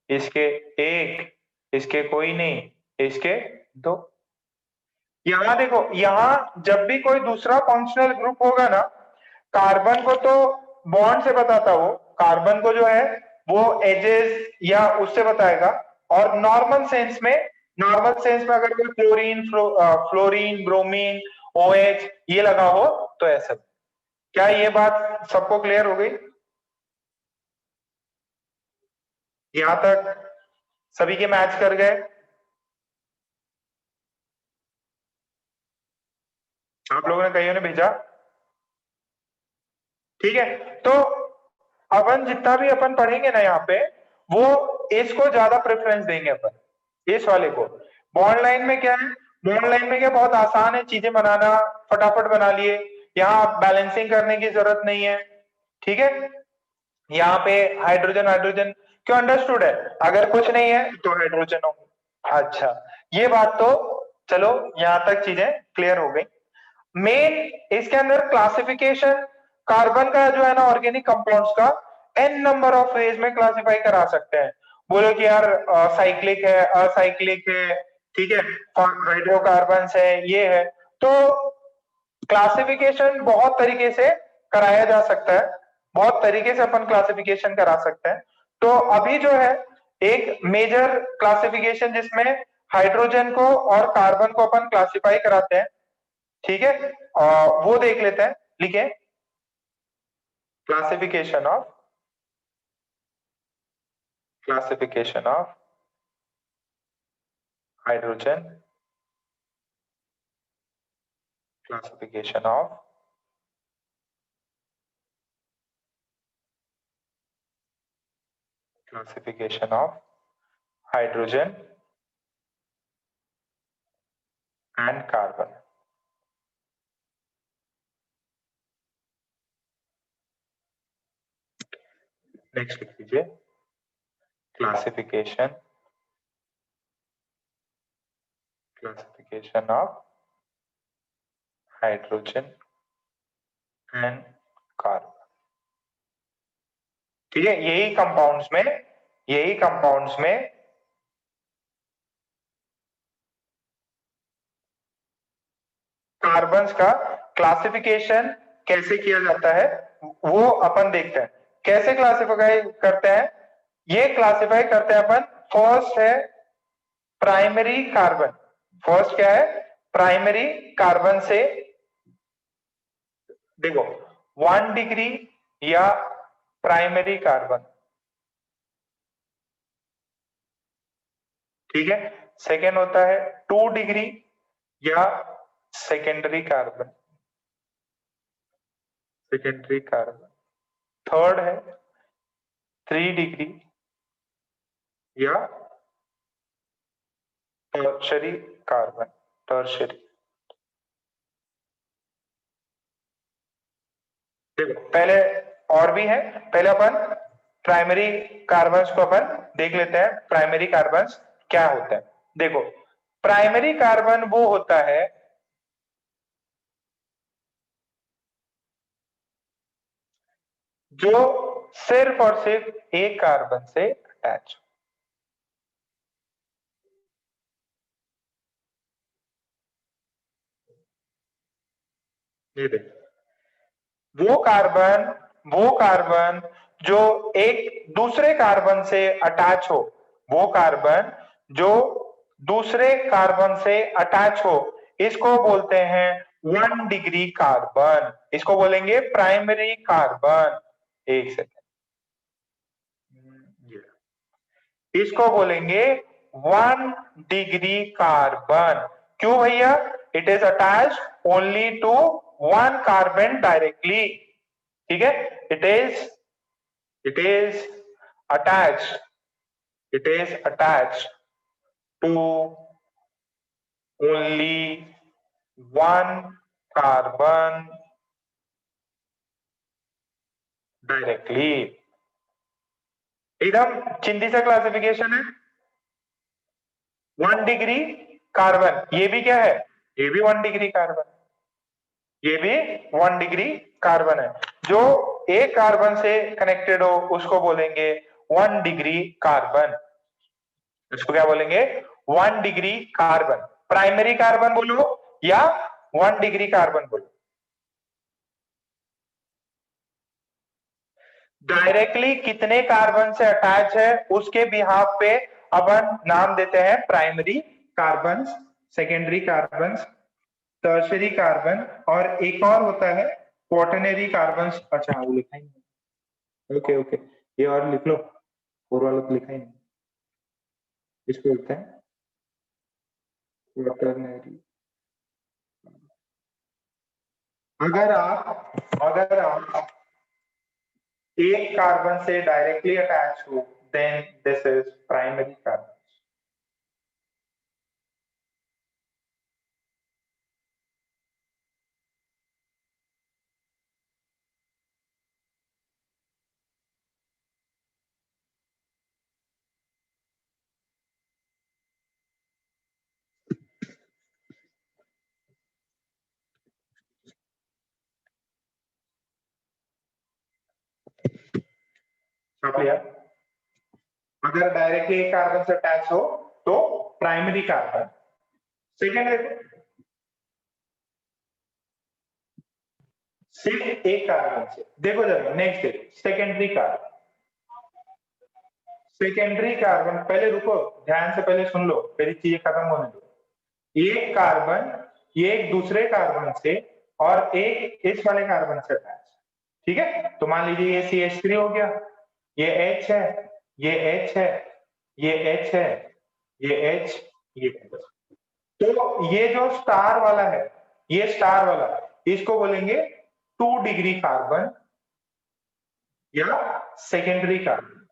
इसके 1, इसके कोई नहीं, इसके 2। यहां देखो, यहां जब भी कोई दूसरा फंक्शनल ग्रुप होगा ना, कार्बन को तो बॉन्ड से बताता, वो कार्बन को जो है वो एजेस या उससे बताएगा, और नॉर्मल सेंस में अगर कोई क्लोरीन, फ्लोरीन, ब्रोमीन, OH ये लगा हो तो ऐसा। क्या ये बात सबको क्लियर हो गई? यहां तक सभी के मैच कर गए? आप लोगों ने, कईयों ने भेजा? ठीक है, तो अपन जितना भी अपन पढ़ेंगे ना यहाँ पे, वो इसको ज्यादा प्रेफरेंस देंगे अपन, इस वाले को। बॉन्ड लाइन में क्या है? बॉन्ड लाइन में क्या, बहुत आसान है चीजें बनाना, फटाफट बना लिए, यहाँ बैलेंसिंग करने की जरूरत नहीं है। ठीक है, यहाँ पे हाइड्रोजन हाइड्रोजन क्यों, अंडरस्टूड है? अगर कुछ नहीं है तो हाइड्रोजन हो। अच्छा, ये बात तो चलो यहां तक चीजें क्लियर हो गई। मेन इसके अंदर क्लासिफिकेशन, कार्बन का जो है ना, ऑर्गेनिक कंपाउंड्स का n नंबर ऑफ वेज में क्लासिफाई करा सकते हैं। बोलो कि यार साइक्लिक है, असाइक्लिक है, ठीक है, हाइड्रोकार्बन है, ये है। तो क्लासिफिकेशन बहुत तरीके से कराया जा सकता है, बहुत तरीके से अपन क्लासिफिकेशन करा सकते हैं। तो अभी जो है एक मेजर क्लासिफिकेशन जिसमें हाइड्रोजन को और कार्बन को अपन क्लासिफाई कराते हैं, ठीक है, वो देख लेते हैं। लिखे, classification of hydrogen, classification of hydrogen and carbon. Next लिख लीजिए, classification of hydrogen and carbon. ठीक है, यही कंपाउंड्स में कार्बन्स का क्लासिफिकेशन कैसे किया जाता है वो अपन देखते हैं। कैसे क्लासिफाई करते हैं? ये क्लासिफाई करते हैं अपन, फर्स्ट है प्राइमरी कार्बन। फर्स्ट क्या है? प्राइमरी कार्बन से, देखो 1 डिग्री या प्राइमरी कार्बन, ठीक है। सेकेंड होता है 2 डिग्री या सेकेंडरी कार्बन, थर्ड है 3 डिग्री या टर्शरी कार्बन, देखो पहले और भी है, पहले अपन प्राइमरी कार्बन्स को अपन देख लेते हैं। प्राइमरी कार्बन्स क्या होता है? देखो, प्राइमरी कार्बन वो होता है जो सिर्फ और सिर्फ एक कार्बन से अटैच। ये देखो, वो कार्बन जो एक दूसरे कार्बन से अटैच हो, वो कार्बन जो दूसरे कार्बन से अटैच हो, इसको बोलते हैं 1 डिग्री कार्बन। इसको बोलेंगे प्राइमरी कार्बन। एक सेकेंड, इसको बोलेंगे 1 डिग्री कार्बन। क्यों भैया? It is attach only to 1 carbon directly. ठीक है, it is attach to only 1 carbon directly. एकदम चिंदी सा क्लासिफिकेशन है। 1 डिग्री कार्बन, ये भी क्या है? ये भी 1 डिग्री कार्बन, ये भी 1 डिग्री कार्बन है। जो एक कार्बन से कनेक्टेड हो उसको बोलेंगे 1 डिग्री कार्बन। इसको क्या बोलेंगे? 1 डिग्री कार्बन। प्राइमरी कार्बन बोलो या 1 डिग्री कार्बन बोलो। डायरेक्टली कितने कार्बन से अटैच है उसके बिहाफ पे अपन नाम देते हैं primary carbon, secondary carbon, tertiary carbon, और एक और होता है क्वाटरनरी कार्बन। अच्छा वो लिखा ही नहीं, ओके ओके, ये और लिख लो, और वाला तो लिखा ही नहीं, इसको लिखते हैं क्वाटरनरी। अगर आप एक कार्बन से डायरेक्टली अटैच हो, then this is primary carbon. छाप लिया? अगर डायरेक्टली एक कार्बन से अटैच हो तो प्राइमरी कार्बन। सेकेंड देखो, सिर्फ एक कार्बन से, देखो जरा नेक्स्ट देखो, सेकेंडरी कार्बन। सेकेंडरी कार्बन, पहले रुको, ध्यान से पहले सुन लो, पहली चीजें खत्म होने दो। एक कार्बन ये एक दूसरे कार्बन से और एक इस वाले कार्बन से अटैच, ठीक है? तो मान लीजिए ये CH3 हो गया, ये H है, ये H है, ये H है, ये H, ये H। तो ये जो स्टार वाला है, ये स्टार वाला, इसको बोलेंगे 2 डिग्री कार्बन या सेकेंडरी कार्बन।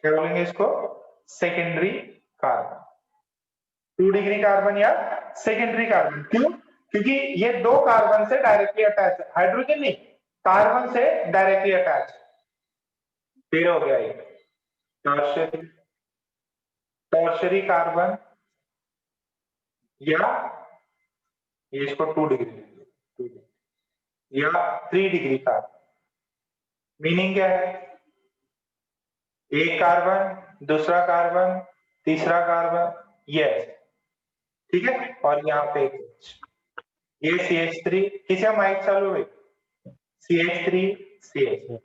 क्या बोलेंगे इसको? Secondary carbon. 2 डिग्री कार्बन या सेकेंडरी कार्बन। क्यों? क्योंकि ये दो कार्बन से डायरेक्टली अटैच है, हाइड्रोजन नहीं, कार्बन से डायरेक्टली अटैच। फिर हो गया ये टर्शरी, टर्शरी कार्बन या ये इसको 2 डिग्री या 3 डिग्री कार्बन। मीनिंग क्या है? एक कार्बन, दूसरा कार्बन, तीसरा कार्बन, ये, ठीक है? और यहाँ पे ये CH3, किसे माइक चालू है? CH3 CH।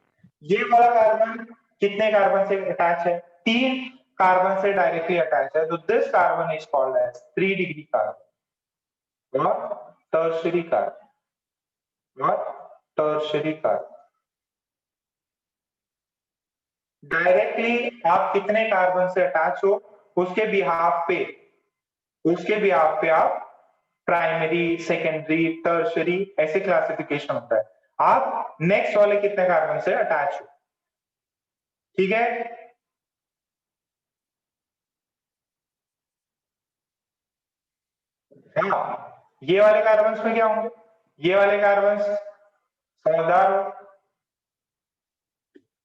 ये वाला कार्बन कितने कार्बन से अटैच है? 3 कार्बन से डायरेक्टली अटैच है, तो this carbon is called as 3 degree carbon और टर्शरी कार्बन, और टर्शरी कार्बन। डायरेक्टली आप कितने कार्बन से अटैच हो उसके बिहाफ पे आप प्राइमरी, सेकेंडरी, टर्शरी ऐसे क्लासिफिकेशन होता है। आप नेक्स्ट वाले कितने कार्बन से अटैच हो, ठीक है? हाँ, ये वाले कार्बन में क्या होंगे? ये वाले कार्बन समझदार हो,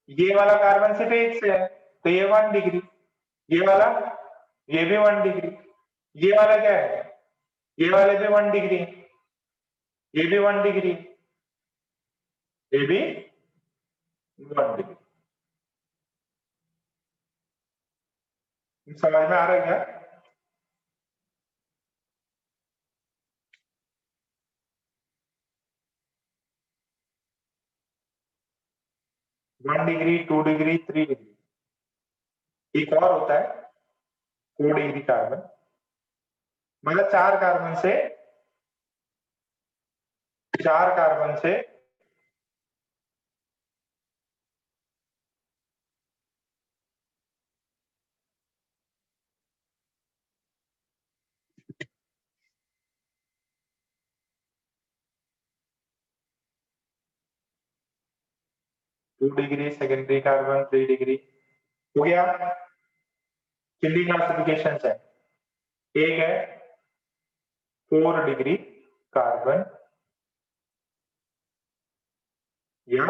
ये वाला कार्बन सिर्फ एक से है तो ये 1 डिग्री, ये वाला, ये भी 1 डिग्री, ये वाला क्या है? ये वाले भी 1 डिग्री, ये भी 1 डिग्री, ये भी 1 डिग्री। समझ में आ रहा है क्या? One degree, 2 degree, 3 degree. एक और होता है 4 डिग्री कार्बन, मतलब 4 कार्बन से 2 डिग्री, सेकेंडरी कार्बन 3 डिग्री हो गया। कितनी क्लासिफिकेशन है? एक है 4 डिग्री कार्बन या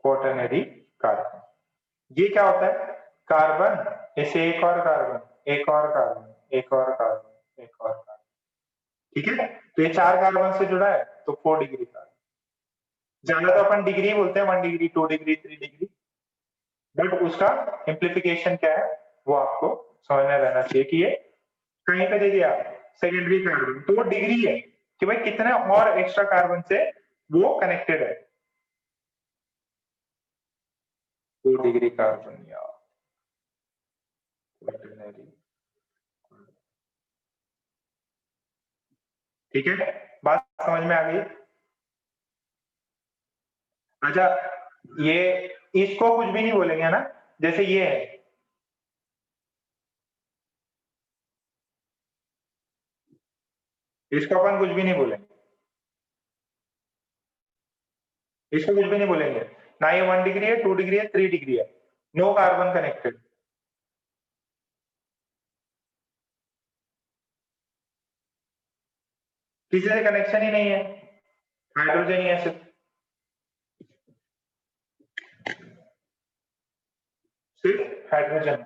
क्वाटरनरी कार्बन। ये क्या होता है? कार्बन ऐसे एक और कार्बन, एक और कार्बन, एक और कार्बन, एक और कार्बन, ठीक है? तो ये 4 कार्बन से जुड़ा है तो 4 डिग्री कार्बन। ज्यादा तो अपन डिग्री बोलते हैं, 1 डिग्री, 2 डिग्री, 3 डिग्री, बट उसका इम्प्लीफिकेशन क्या है वो आपको समझ में रहना चाहिए कि ये कहीं पे दे दिया सेकेंडरी कार्बन तो वो डिग्री है कि भाई कितने और एक्स्ट्रा कार्बन से वो कनेक्टेड है। 4 डिग्री कार्बन या प्राइमरी। ठीक है, बात समझ में आ गई? अच्छा, ये इसको कुछ भी नहीं बोलेंगे ना, जैसे ये है, इसको अपन कुछ भी नहीं बोलेंगे, इसको कुछ भी नहीं बोलेंगे, ना ये 1 डिग्री है, 2 डिग्री है, 3 डिग्री है, नो कार्बन कनेक्टेड। किसी से कनेक्शन ही नहीं है, हाइड्रोजन ही है सिर्फ हाइड्रोजन।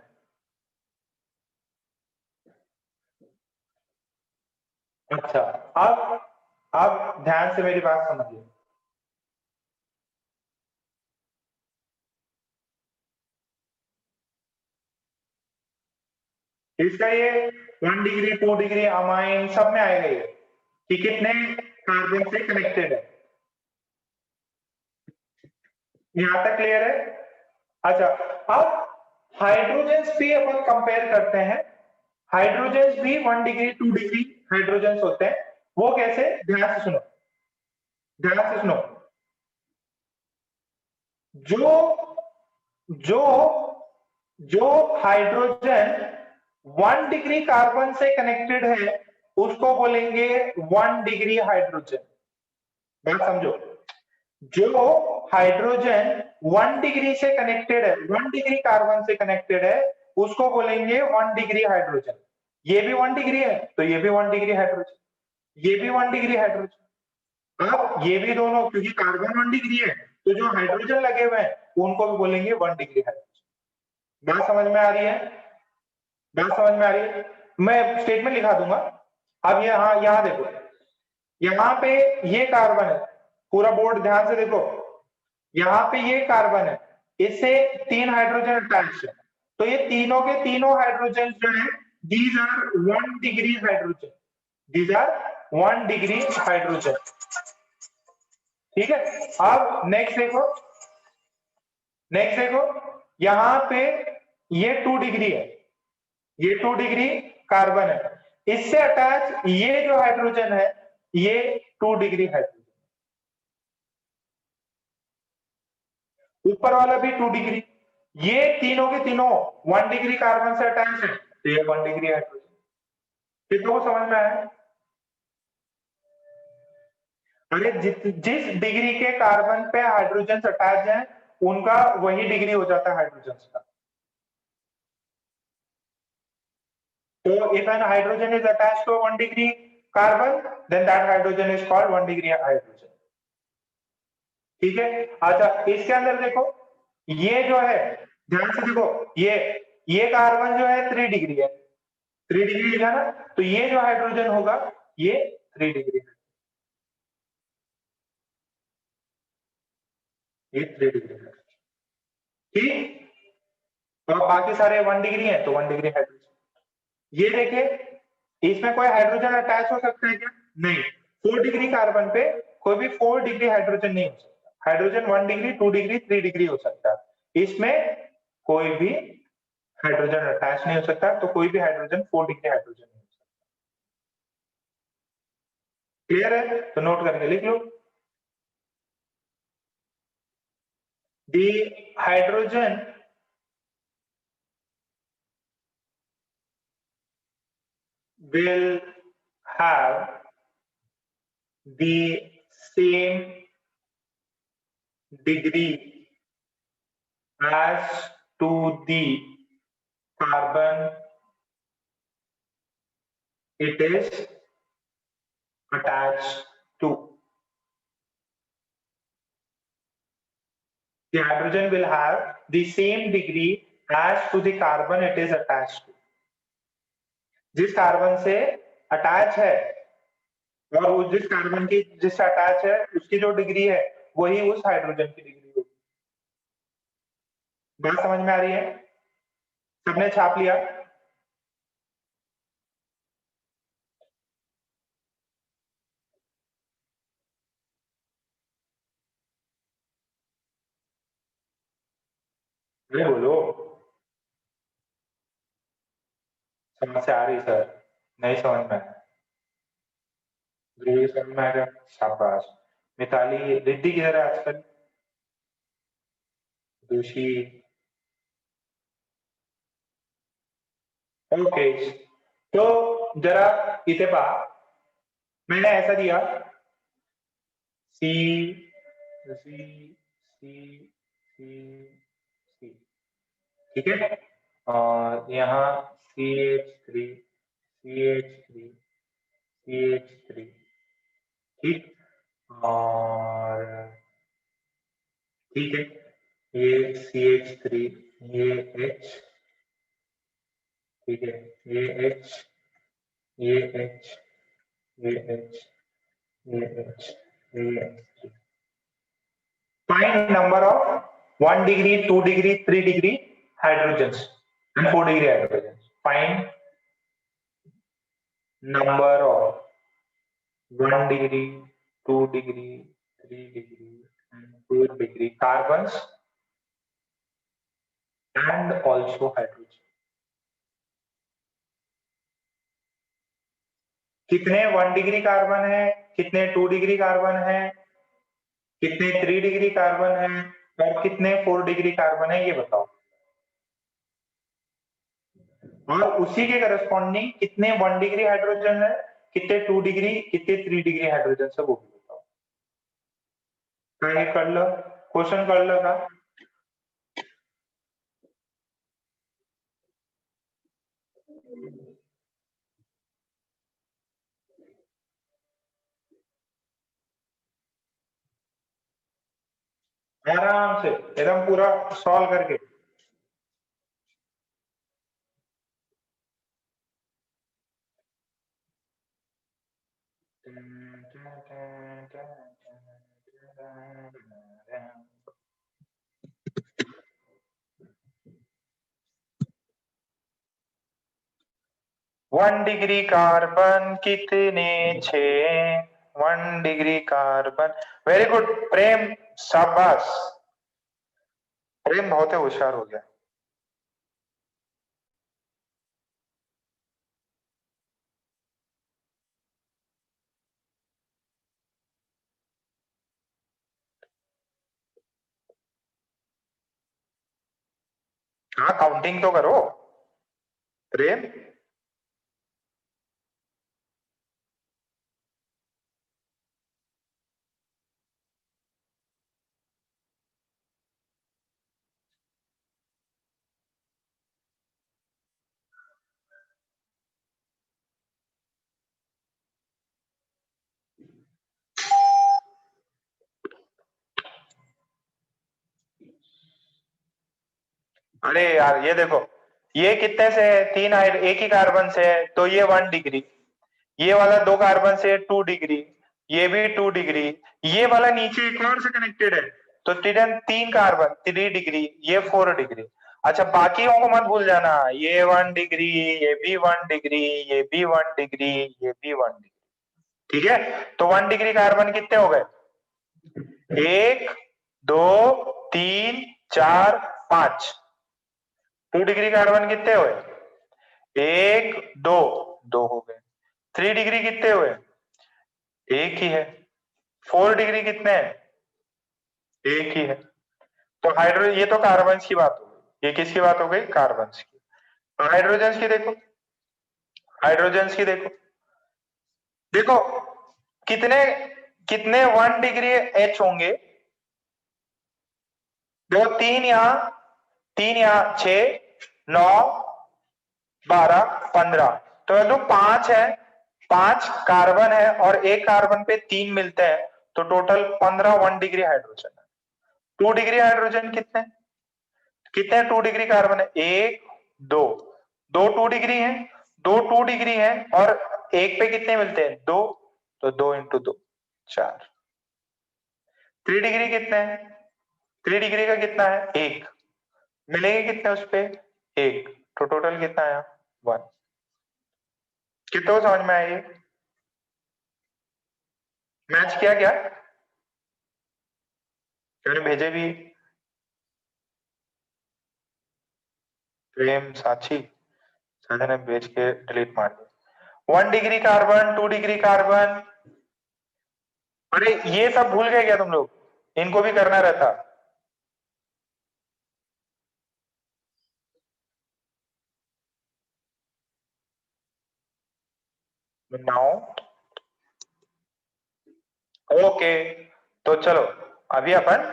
अच्छा, अब ध्यान से मेरी बात समझिए। इसका ये 1 डिग्री 2 डिग्री अमाइन सब में आएगा ये कि कितने कार्बन से कनेक्टेड है। यहां तक क्लियर है? अच्छा, अब हाइड्रोजन भी अपन कंपेयर करते हैं। हाइड्रोजन भी 1 डिग्री 2 डिग्री हाइड्रोजन होते हैं। वो कैसे? ध्यान से सुनो, ध्यान से सुनो। जो जो जो हाइड्रोजन 1 डिग्री कार्बन से कनेक्टेड है उसको बोलेंगे 1 डिग्री हाइड्रोजन। बात समझो, जो हाइड्रोजन 1 डिग्री से कनेक्टेड है, 1 डिग्री कार्बन से कनेक्टेड है, उसको बोलेंगे 1 डिग्री हाइड्रोजन। ये भी 1 डिग्री है तो ये भी 1 डिग्री हाइड्रोजन, ये भी 1 डिग्री हाइड्रोजन। अब ये भी दोनों, क्योंकि कार्बन 1 डिग्री है तो जो हाइड्रोजन लगे हुए हैं उनको भी बोलेंगे 1 डिग्री हाइड्रोजन। बात समझ में आ रही है? बात समझ में आ रही है? मैं स्टेटमेंट लिखा दूंगा। अब यहां देखो, यहां पे ये कार्बन है, पूरा बोर्ड ध्यान से देखो, यहाँ पे ये कार्बन है, इससे 3 हाइड्रोजन अटैच है, तो ये तीनों के तीनों हाइड्रोजन जो है these are 1 degree hydrogen, these are 1 degree hydrogen. ठीक है, अब नेक्स्ट देखो, नेक्स्ट देखो, यहां पे ये 2 डिग्री है, ये 2 डिग्री कार्बन है, इससे अटैच ये जो हाइड्रोजन है ये 2 डिग्री हाइड्रोजन, ऊपर वाला भी 2 डिग्री, ये तीनों के तीनों 1 डिग्री कार्बन से अटैच है तो ये 1 डिग्री हाइड्रोजन। कितनों को समझ में आया? अरे जिस डिग्री के कार्बन पे हाइड्रोजन अटैच है उनका वही डिग्री हो जाता है हाइड्रोजन का। तो if an hydrogen is attached to 1 degree carbon then that hydrogen is called 1 degree hydrogen. ठीक है, अच्छा इसके अंदर देखो, ये जो है, ध्यान से देखो, ये कार्बन जो है 3 डिग्री है, 3 डिग्री लिखा ना, तो ये जो हाइड्रोजन होगा ये 3 डिग्री है, ये 3 डिग्री है। ठीक, और बाकी सारे 1 डिग्री है तो 1 डिग्री हाइड्रोजन। ये देखिए, इसमें कोई हाइड्रोजन अटैच हो सकता है क्या? नहीं। 4 डिग्री कार्बन पे कोई भी 4 डिग्री हाइड्रोजन नहीं हो सकता। हाइड्रोजन 1 डिग्री 2 डिग्री 3 डिग्री हो सकता है, इसमें कोई भी हाइड्रोजन अटैच नहीं हो सकता, तो कोई भी हाइड्रोजन 4 डिग्री हाइड्रोजन नहीं हो सकता। क्लियर है? तो नोट करके लिख लो, the hydrogen will have the same degree as to the carbon it is attached to. The hydrogen will have the same degree as to the carbon it is attached to. जिस कार्बन से अटैच है और वो जिस कार्बन की जिससे अटैच है उसकी जो डिग्री है वही उस हाइड्रोजन की डिग्री होगी। बात समझ में आ रही है? सबने छाप लिया? अरे बोलो। समस्या आ रही सर, नहीं समझ में आया। ध्रुवी समझ में आ गया, शाबाश। मिताली, रिद्धि किधर है आजकल? दोषी, ओके। तो जरा इथे पहा, मैंने ऐसा दिया सी सी सी सी सी, ठीक है, और यहाँ CH3 CH3 CH3, ठीक, और ठीक है, ये CH3, ये H, ठीक है, ये H, ये H, ये H, ये H, ये H। Find number of 1 degree, 2 degree, 3 degree hydrogens and 4 degree hydrogens. Find number of 1 degree, 2 degree, 3 degree and 4 degree carbons and also hydrogen. कितने 1 डिग्री कार्बन है, कितने 2 डिग्री कार्बन है, कितने 3 डिग्री कार्बन है और कितने 4 डिग्री कार्बन है, ये बताओ। और उसी के करस्पॉन्डिंग कितने 1 डिग्री हाइड्रोजन है, कितने 2 डिग्री, कितने 3 डिग्री हाइड्रोजन है, वो भी बताओ। कर लो, क्वेश्चन कर लो का। आराम से एकदम पूरा सॉल्व करके। वन डिग्री कार्बन कितने छे, 1 डिग्री कार्बन। वेरी गुड प्रेम, शाबाश प्रेम, बहुत ही होशियार हो गया। हाँ काउंटिंग तो करो प्रेम। अरे यार ये देखो, ये कितने से है, 3 एक ही कार्बन से है तो ये 1 डिग्री, ये वाला 2 कार्बन से 2 डिग्री, ये भी 2 डिग्री, ये वाला नीचे एक और से कनेक्टेड है तो 3 कार्बन 3 डिग्री, ये 4 डिग्री। अच्छा बाकियों को मत भूल जाना, ये 1 डिग्री, ये भी 1 डिग्री, ये भी 1 डिग्री, ये भी 1 डिग्री, ठीक है। तो 1 डिग्री कार्बन कितने हो गए, 1 2 3 4 5। 2 डिग्री कार्बन कितने हुए, 1 2 2 हो गए। 3 डिग्री कितने हुए, एक ही है। 4 डिग्री कितने हैं, एक ही है। तो ये तो कार्बन की बात हो गई, ये किसकी बात हो गई, कार्बन की। तो हाइड्रोजन की देखो, हाइड्रोजन की देखो, देखो कितने कितने 1 डिग्री H होंगे, देखो 3 यहाँ 6 9 12 15, तो जो 5 है, 5 कार्बन है और एक कार्बन पे 3 मिलते हैं तो टोटल 15 1 डिग्री हाइड्रोजन है। 2 डिग्री हाइड्रोजन कितने कितने 2 डिग्री कार्बन है, 1 2 2 2 डिग्री है, 2 2 डिग्री है और एक पे कितने मिलते हैं, 2, तो 2 इंटू 2 4। 3 डिग्री कितने हैं, 3 डिग्री का कितना है, 1, मिलेंगे कितने उस पे, 1, तो टोटल कितना आया, 1। कितना समझ में आया ये, मैच किया क्या, मैंने भेजे भी, प्रेम साक्षी सर ने भेज के डिलीट मार दिया। 1 डिग्री कार्बन, 2 डिग्री कार्बन, अरे ये सब भूल गए क्या तुम लोग? इनको भी करना रहता। नाउ ओके, तो चलो अभी अपन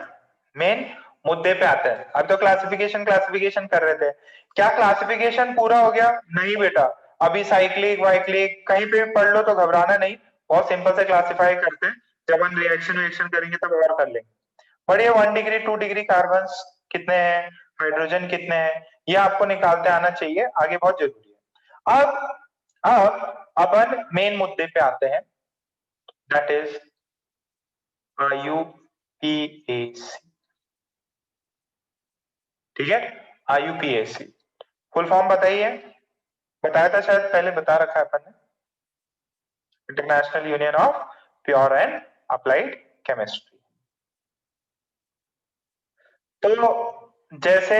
मेन मुद्दे पे आते हैं। अब तो क्लासिफिकेशन कर रहे थे। क्या क्लासिफिकेशन पूरा हो गया? नहीं बेटा, अभी साइक्लिक वाइक्लिक कहीं पे भी पढ़ लो तो घबराना नहीं, बहुत सिंपल से क्लासिफाई करते हैं। जब हम रिएक्शन करेंगे तब और कर लेंगे। पढ़िए 1 डिग्री 2 डिग्री कार्बन कितने हैं, हाइड्रोजन कितने हैं, ये आपको निकालते आना चाहिए, आगे बहुत जरूरी है। अब अपन मेन मुद्दे पे आते हैं, दैट इज IUPAC। ठीक है, IUPAC फुल फॉर्म बताइए। बताया था शायद, पहले बता रखा है अपन ने, international union of pure and applied chemistry. तो जैसे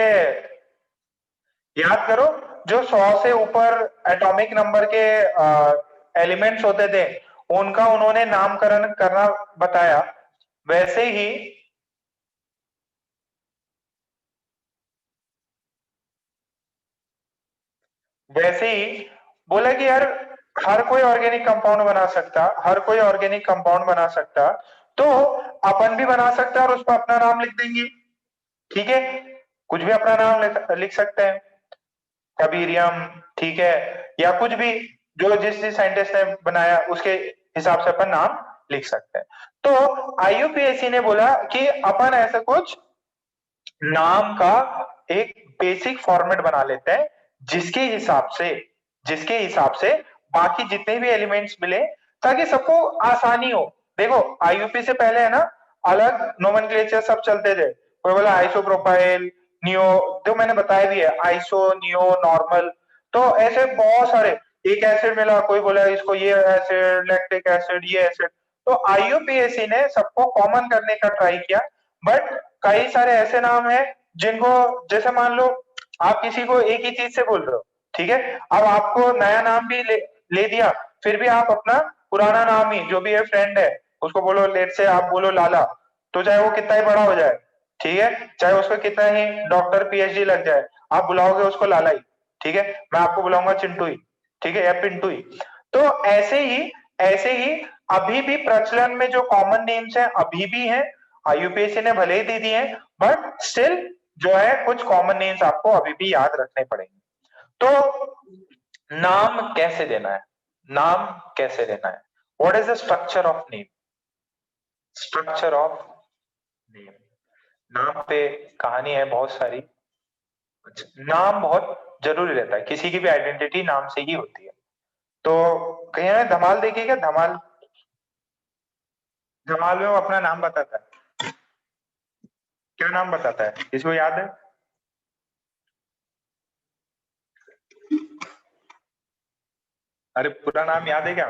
याद करो, जो 100 से ऊपर एटॉमिक नंबर के एलिमेंट्स होते थे उनका उन्होंने नामकरण करना बताया, वैसे ही बोला कि यार हर कोई ऑर्गेनिक कंपाउंड बना सकता, हर कोई ऑर्गेनिक कंपाउंड बना सकता, तो अपन भी बना सकते हैं और उस पर अपना नाम लिख देंगे। ठीक है, कुछ भी अपना नाम लिख सकते हैं, कबीरियम, ठीक है, या कुछ भी जो जिस साइंटिस्ट ने बनाया उसके हिसाब से अपन नाम लिख सकते हैं। तो IUPAC ने बोला कि अपन ऐसा कुछ नाम का एक बेसिक फॉर्मेट बना लेते हैं, जिसके हिसाब से बाकी जितने भी एलिमेंट्स मिले, ताकि सबको आसानी हो। देखो IUP से पहले है ना, अलग नोमेनक्लेचर सब चलते थे, कोई बोला आइसोप्रोपाइल, नियो, जो मैंने बताया भी है, आइसो, नियो, नॉर्मल, तो ऐसे बहुत सारे, एक एसिड मिला, कोई बोला इसको ये एसिड, लैक्टिक एसिड, ये एसिड। तो IUPAC ने सबको कॉमन करने का ट्राई किया, बट कई सारे ऐसे नाम है जिनको, जैसे मान लो आप किसी को एक ही चीज से बोल रहे हो, ठीक है, अब आपको नया नाम भी ले दिया, फिर भी आप अपना पुराना नाम ही, जो भी है फ्रेंड है, उसको बोलो, लेट से आप बोलो लाला, तो चाहे वो कितना ही बड़ा हो जाए, ठीक है, चाहे उसको कितना ही डॉक्टर PhD लग जाए, आप बुलाओगे उसको लाला ही, ठीक है, मैं आपको बुलाऊंगा चिंटू ही, ठीक है, या पिंटू ही। तो ऐसे ही अभी भी प्रचलन में जो कॉमन नेम्स हैं अभी भी हैं, IUPAC ने भले ही दे दिए हैं, बट स्टिल जो है कुछ कॉमन नेम्स आपको अभी भी याद रखने पड़ेंगे। तो नाम कैसे देना है, नाम कैसे देना है, what is the structure of name, structure of name. नाम पे कहानी है बहुत सारी। नाम बहुत जरूरी रहता है, किसी की भी आइडेंटिटी नाम से ही होती है। तो कहीं ना धमाल देखिए क्या, धमाल, धमाल में वो अपना नाम बताता है, क्या नाम बताता है, किसको याद है? अरे पूरा नाम याद है क्या?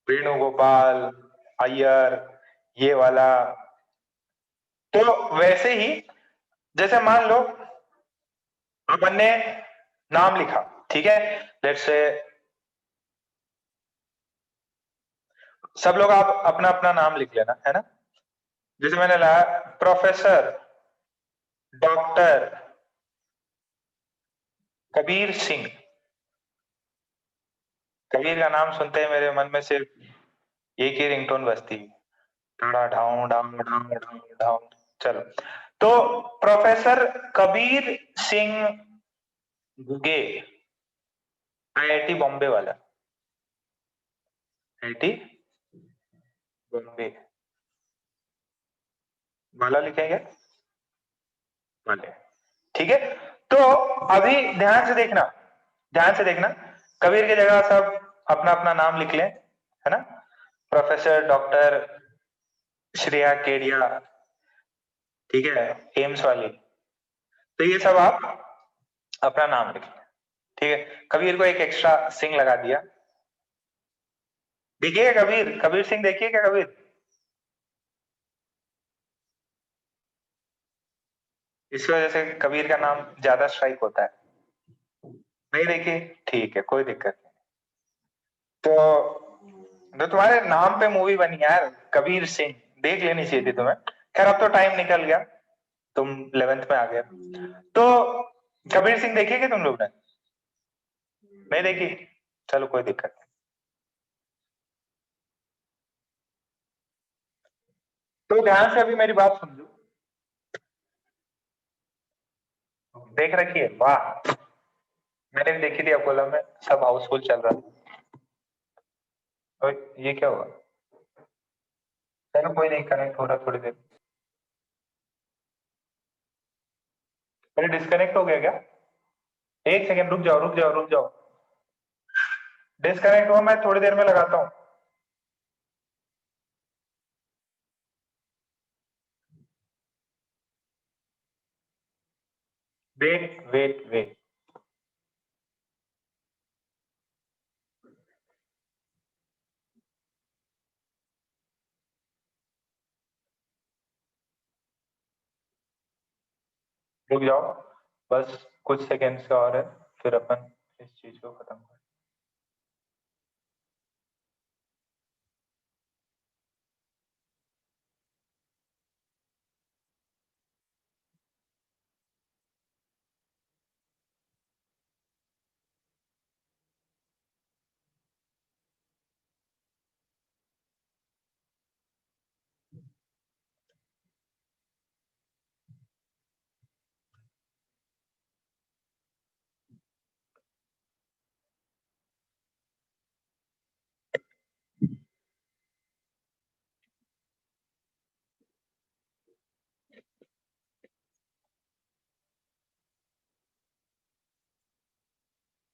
वेणुगोपाल अय्यर, ये वाला। तो वैसे ही जैसे मान लो अपन ने नाम लिखा, ठीक है, लेट्स से सब लोग आप अपना अपना नाम लिख लेना, है ना। जैसे मैंने लाया प्रोफेसर डॉक्टर कबीर सिंह। कबीर का नाम सुनते ही मेरे मन में सिर्फ एक ही रिंगटोन बजती है, टाड़ा ढाऊ ढाऊ ढाऊ ढाऊ ढाऊ। चलो, तो प्रोफेसर कबीर सिंह गुगे, IIT बॉम्बे वाला, IIT बॉम्बे वाला लिखेंगे, वाले, ठीक है। तो अभी ध्यान से देखना, ध्यान से देखना, कबीर की जगह सब अपना अपना नाम लिख लें, है ना, प्रोफेसर डॉक्टर श्रेया केडिया, ठीक है, एम्स वाली, तो ये सब आप अपना नाम लिख लें, ठीक है। कबीर को एक एक्स्ट्रा सिंह लगा दिया, देखिए कबीर, कबीर सिंह देखिए क्या कबीर, इस वजह से कबीर का नाम ज्यादा स्ट्राइक होता है। नहीं देखी? ठीक है, कोई दिक्कत नहीं। तो तुम्हारे नाम पे मूवी बनी यार, कबीर सिंह, देख लेनी चाहिए थी तुम्हें। खैर अब तो टाइम निकल गया, तुम 11th में आ गए। तो कबीर सिंह देखी क्या तुम लोग ने? नहीं देखी? चलो कोई दिक्कत नहीं। तो ध्यान से अभी मेरी बात समझो। देख रखी है? वाह, मैंने भी देखी थी अकोला में, सब हाउसफुल चल रहा था। और ये क्या हुआ? चलो कोई नहीं, कनेक्ट हो रहा थोड़ी देर। पहले डिस्कनेक्ट हो गया क्या? एक सेकंड रुक जाओ, रुक जाओ, रुक जाओ। डिस्कनेक्ट हुआ, मैं थोड़ी देर में लगाता हूँ। Wait wait wait. रुक जाओ, बस कुछ सेकेंड्स का और है, फिर अपन इस चीज को खत्म कर।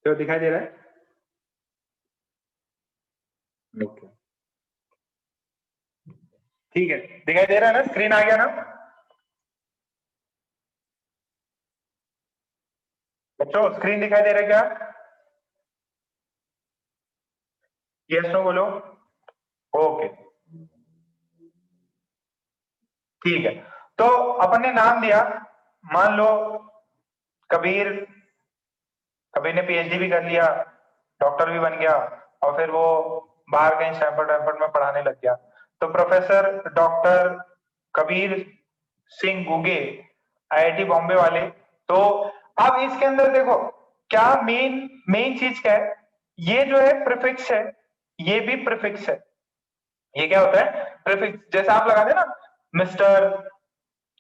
तो दिखाई दे रहा है? ओके, ठीक है, दिखाई दे रहा है ना? स्क्रीन आ गया ना बच्चों? स्क्रीन दिखाई दे रहा है क्या? यस नो बोलो। ओके, ठीक है। तो अपन ने नाम दिया, मान लो कबीर। कबीर ने पीएचडी भी कर लिया, डॉक्टर भी बन गया, और फिर वो बाहर कहीं स्टैनफोर्ड वैनफोर्ड में पढ़ाने लग गया। तो professor doctor Kabir Singh Guge, IIT Bombay वाले। तो अब इसके अंदर देखो, क्या मेन मेन चीज क्या है? ये जो है प्रीफिक्स है, ये भी प्रीफिक्स है। ये क्या होता है? प्रीफिक्स। जैसे आप लगाते ना, मिस्टर,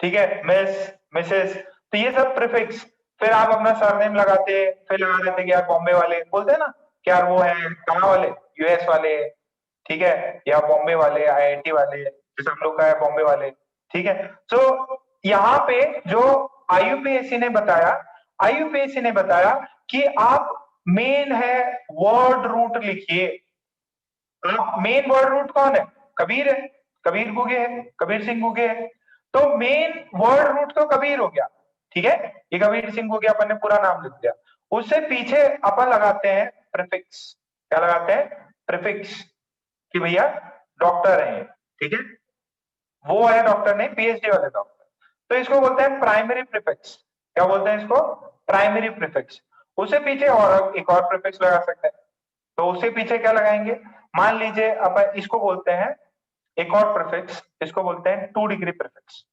ठीक है, मिस, मिसेस, तो ये सब प्रीफिक्स। फिर आप अपना सरनेम लगाते, फिर लगा देते कि यार बॉम्बे वाले, बोलते हैं ना कि यार वो है कहाँ वाले, यूएस वाले, ठीक है, या बॉम्बे वाले, आईआईटी वाले, जैसे हम लोग का है बॉम्बे वाले, ठीक है। तो यहाँ पे जो आईयूपीएससी ने बताया, आईयूपीएससी ने बताया कि आप मेन है वर्ड रूट लिखिए। आप मेन वर्ड रूट कौन है? कबीर है, कबीर गुगे है, कबीर सिंह गुगे है। तो मेन वर्ड रूट तो कबीर हो गया, ठीक है, ये कबीर सिंह गुगे अपन ने पूरा नाम लिख दिया। उससे पीछे अपन लगाते हैं प्रीफिक्स। क्या लगाते हैं? प्रीफिक्स, कि भैया डॉक्टर है, ठीक है, वो है डॉक्टर नहीं, पीएचडी वाले डॉक्टर। तो इसको बोलते हैं प्राइमरी प्रीफिक्स। क्या बोलते हैं इसको? Primary prefix. उससे पीछे और एक और प्रीफिक्स लगा सकते हैं। तो उससे पीछे क्या लगाएंगे? मान लीजिए अपन इसको बोलते हैं एक और प्रीफिक्स, इसको बोलते हैं 2 डिग्री प्रीफिक्स,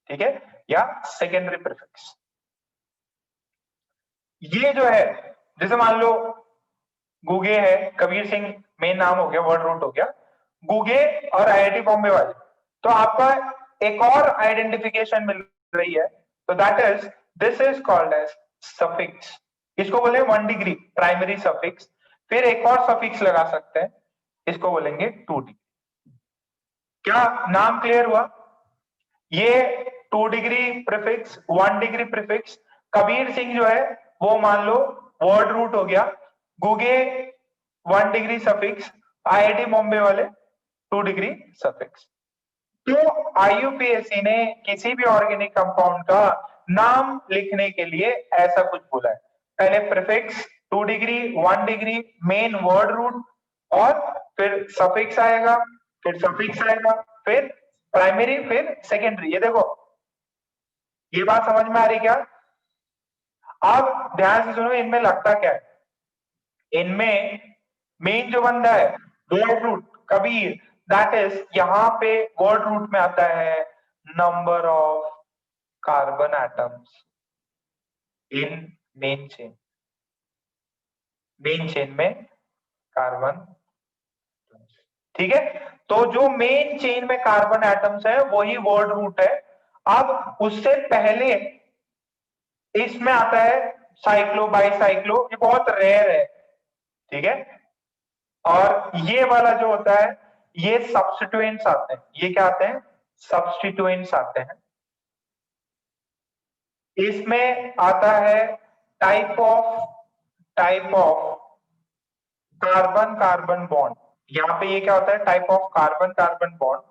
ठीक है, या सेकेंडरी प्रीफिक्स। ये जो है, जैसे मान लो गुगे है, कबीर सिंह मेन नाम हो गया, वर्ड रूट हो गया, गुगे और आईआईटी बॉम्बे वाले, तो आपका एक और आइडेंटिफिकेशन मिल रही है। तो that is, this is called as suffix. इसको बोले 1 डिग्री प्राइमरी सफिक्स। फिर एक और सफिक्स लगा सकते हैं, इसको बोलेंगे 2 डिग्री। क्या नाम क्लियर हुआ? ये 2 degree prefix, 1 degree prefix, Kabir Singh जो है वो मान लो वर्ड रूट हो गया, Guge 1 degree suffix, IIT Bombay वाले 2 डिग्री सफिक्स। तो आईयूपीएससी ने किसी भी ऑर्गेनिक कंपाउंड का नाम लिखने के लिए ऐसा कुछ बोला है। पहले prefix 2 degree, 1 degree, main word root, और फिर सफिक्स आएगा, फिर सफिक्स आएगा, फिर प्राइमरी, फिर सेकेंडरी। ये देखो, ये बात समझ में आ रही क्या? अब ध्यान से सुनो, इनमें लगता क्या है, इनमें मेन जो बंदा है word root Kabir, that is यहां पे वर्ड रूट में आता है number of carbon atoms in main chain. Main chain में कार्बन, ठीक है। तो जो मेन चेन में कार्बन एटम्स है वही वर्ड रूट है। अब उससे पहले इसमें आता है साइक्लो बाईसाइक्लो, ये बहुत रेयर है, ठीक है। और ये वाला जो होता है ये सब्स्टिट्यूएंट्स आते हैं। ये क्या आते हैं? सब्स्टिट्यूएंट्स आते हैं। इसमें आता है type of carbon carbon bond. यहाँ पे ये क्या होता है? Type of carbon carbon bond.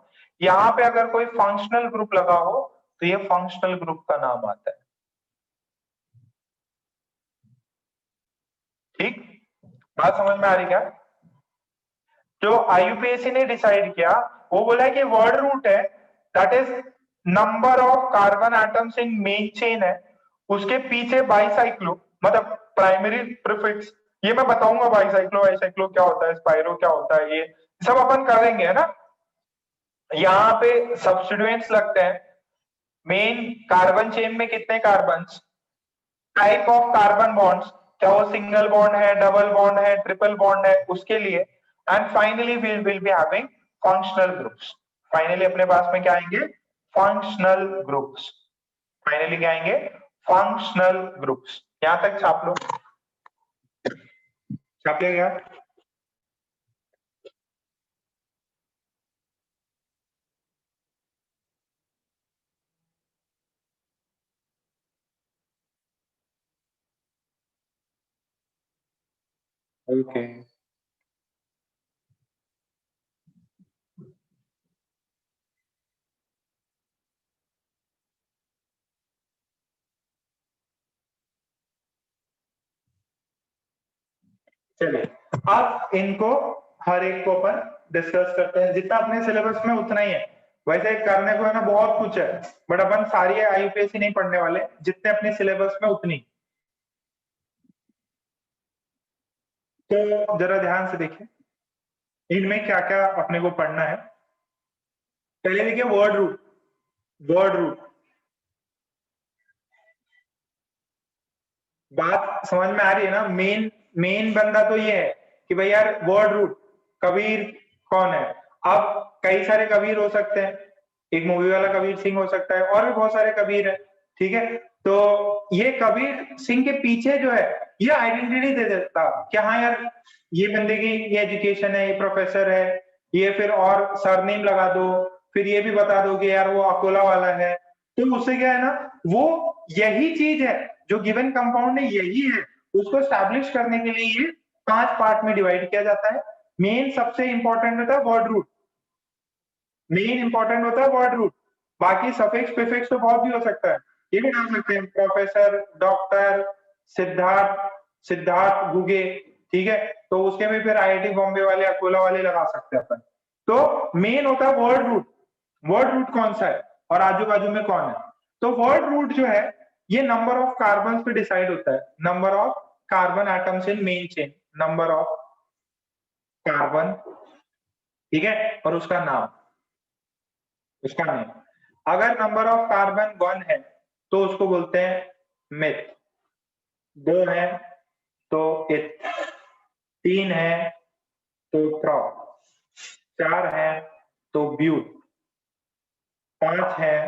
यहाँ पे अगर कोई फंक्शनल ग्रुप लगा हो तो ये फंक्शनल ग्रुप का नाम आता है, ठीक। बात समझ में आ रही क्या? जो आईयूपीएसी ने डिसाइड किया वो बोला है कि वर्ड रूट है, that is number of carbon atoms in main chain है, उसके पीछे बाईसाइक्लो मतलब प्राइमरी प्रीफिक्स, ये मैं बताऊंगा बाईसाइक्लो बाईसाइक्लो क्या होता है, स्पाइरो क्या होता है, ये सब अपन करेंगे, है ना। यहाँ पे सब्स्टिट्यूएंट्स लगते हैं। मेन कार्बन चेन में कितने carbon, type of carbon bonds, क्या वो सिंगल बॉन्ड है, डबल बॉन्ड है, ट्रिपल बॉन्ड है, उसके लिए। And finally we will be having functional groups. Finally अपने पास में क्या आएंगे? Functional groups. फाइनली क्या आएंगे? Functional groups. यहां तक छाप लो, छाप लिया गया। ओके, चलिए अब इनको हर एक को अपन डिस्कस करते हैं। जितना अपने सिलेबस में उतना ही है, वैसे करने को है ना बहुत कुछ है, बट अपन सारी आईयूपीएससी नहीं पढ़ने वाले, जितने अपने सिलेबस में उतनी। तो जरा ध्यान से देखिए इनमें क्या क्या अपने को पढ़ना है। पहले देखिए वर्ड रूट। वर्ड रूट बात समझ में आ रही है ना? मेन मेन बंदा तो ये है कि भाई यार वर्ड रूट कबीर कौन है। अब कई सारे कबीर हो सकते हैं, एक मूवी वाला कबीर सिंह हो सकता है, और भी बहुत सारे कबीर है, ठीक है। तो ये कबीर सिंह के पीछे जो है ये आइडेंटिटी दे देता कि हाँ यार ये बंदे की ये एजुकेशन है, ये प्रोफेसर है, ये फिर और सरनेम लगा दो, फिर ये भी बता दो कि यार वो अकोला वाला है। तो उससे क्या है ना, वो यही चीज है जो गिवन कंपाउंड है, यही है, उसको स्टैब्लिश करने के लिए ये 5 पार्ट में डिवाइड किया जाता है। मेन सबसे इंपॉर्टेंट होता है वर्ड रूट। मेन इंपॉर्टेंट होता है वर्ड रूट। बाकी सफिक्स प्रीफिक्स तो बहुत भी हो सकता है, ये भी डाल सकते हैं, प्रोफेसर, डॉक्टर, सिद्धार्थ, सिद्धार्थ गुगे, ठीक है। तो उसके भी फिर आईआईटी बॉम्बे वाले अकोला वाले लगा सकते हैं अपन। तो मेन होता है वर्ड रूट। वर्ड रूट कौन सा है और आजू बाजू में कौन है। तो वर्ड रूट जो है ये नंबर ऑफ कार्बन पे डिसाइड होता है, number of carbon atoms in main chain, number of carbon, ठीक है, और उसका नाम, उसका नेम। अगर नंबर ऑफ कार्बन 1 है तो उसको बोलते हैं मिथ, 2 है तो इथ, 3 है तो प्रोप, 4 है तो ब्यूट, 5 है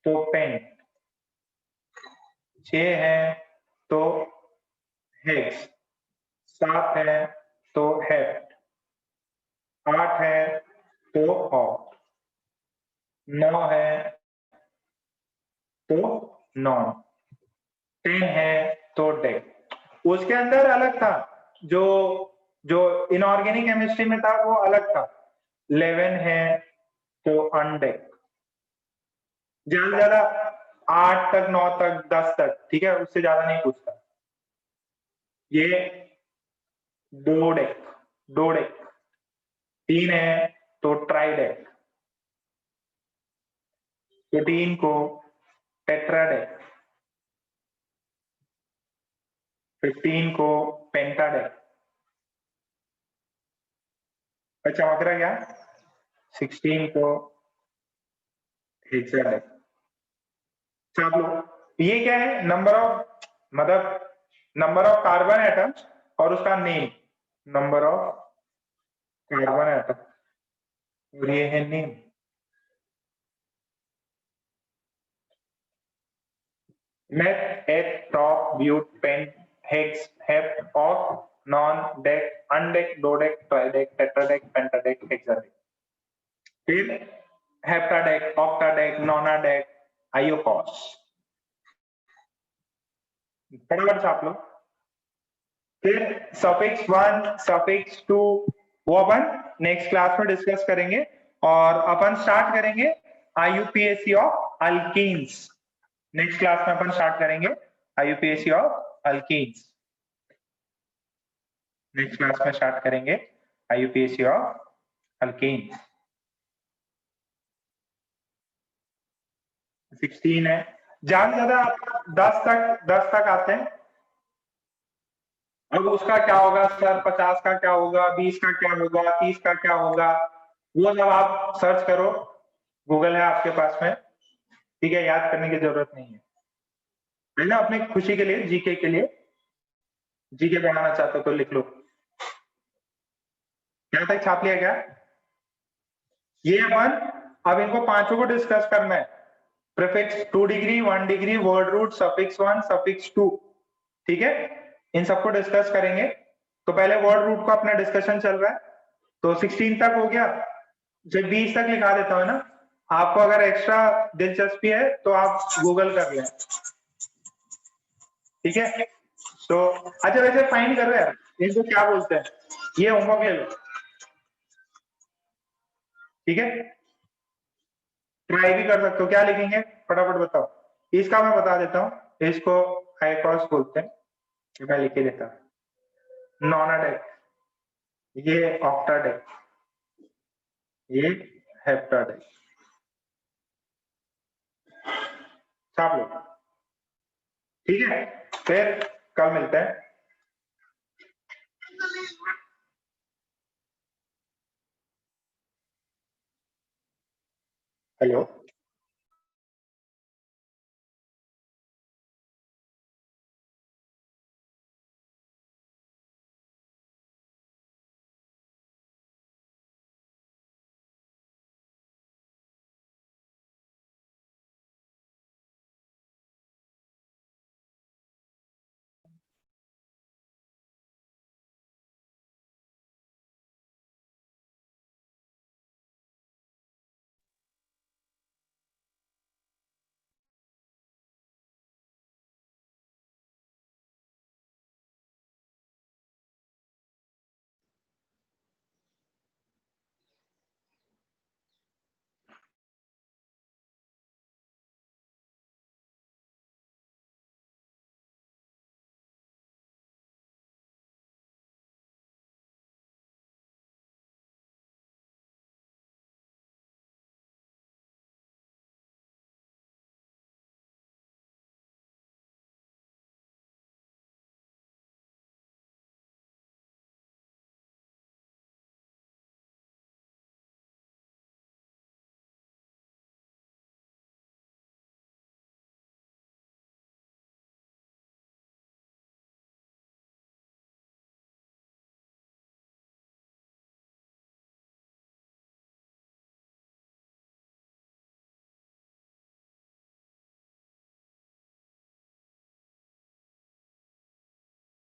तो पेंट, 6 है तो हेक्स, 7 है तो हेप्ट, 8 है तो ऑक्ट, 9 है तो नॉन, 10 है तो डेक। उसके अंदर अलग था, जो जो इनऑर्गेनिक केमिस्ट्री में था वो अलग था। 11 है तो अनडेक, ज्यादा ज्यादा 8 तक, 9 तक, 10 तक, ठीक है, उससे ज्यादा नहीं पूछता। ये डोडेक, डोडेक, 3 है तो ट्राइडेक, 14 को टेट्राडेक, 15 को पेंटाडेक, चमक रहा क्या? 16 को हेक्साडेक। चलो ये क्या है? नंबर ऑफ, मतलब नंबर ऑफ कार्बन एटम्स और उसका name, number of carbon atom, और ये है नेम। मेथ, एथ, टॉप, ब्यूट, पेंट, हेक्स, हेप, ऑक, नॉन, डेक, अनडेक, डोडेक, ट्राइडेक, टेट्राडेक, पेंटाडेक, हेक्साडेक। फिर हेप्टाडेक, ऑक्टाडेक, नोनाडेक, आयोकॉस। फटाफट छाप लो। फिर सफिक्स 1, सफिक्स 2 वो अपन नेक्स्ट क्लास में डिस्कस करेंगे, और अपन स्टार्ट करेंगे IUPAC of alkenes. Next class में अपन स्टार्ट करेंगे IUPAC of alkenes. Next class में स्टार्ट करेंगे आईयूपीएसी ऑफ अल्कीन्स। 16 है, ज्यादा से ज्यादा 10 तक आते हैं। अब उसका क्या होगा सर? 50 का क्या होगा, 20 का क्या होगा, 30 का क्या होगा, वो सब आप सर्च करो, गूगल है आपके पास में, ठीक है? याद करने की जरूरत नहीं है ना? अपने खुशी के लिए, जीके के लिए, जीके बनाना चाहते हो तो लिख लो। यहां तक छाप लिया क्या? ये अपन अब इनको पांचों को डिस्कस करना है। Prefix 2 degree, 1 degree, word root, suffix 1, suffix 2, ठीक है? इन सबको डिस्कस करेंगे। तो पहले वर्ड रूट का अपना डिस्कशन चल रहा है, तो 16 तक हो गया। जब 20 तक लिखा देता हूं ना, आपको अगर एक्स्ट्रा दिलचस्पी है तो आप गूगल कर लें, ठीक है? तो अच्छा, वैसे फाइंड करो यार, इनको क्या बोलते हैं, ये होमवर्क ले लो, ठीक है? ट्राई भी कर सकते हो। क्या लिखेंगे फटाफट बताओ? इसका मैं बता देता हूँ, इसको आईकॉस बोलते हैं, मैं लिख के देता हूँ। नोनाडेक, ये ऑक्टाडेक, ये हेप्टाडेक। छाप लो, ठीक है? फिर कल मिलते हैं। हेलो।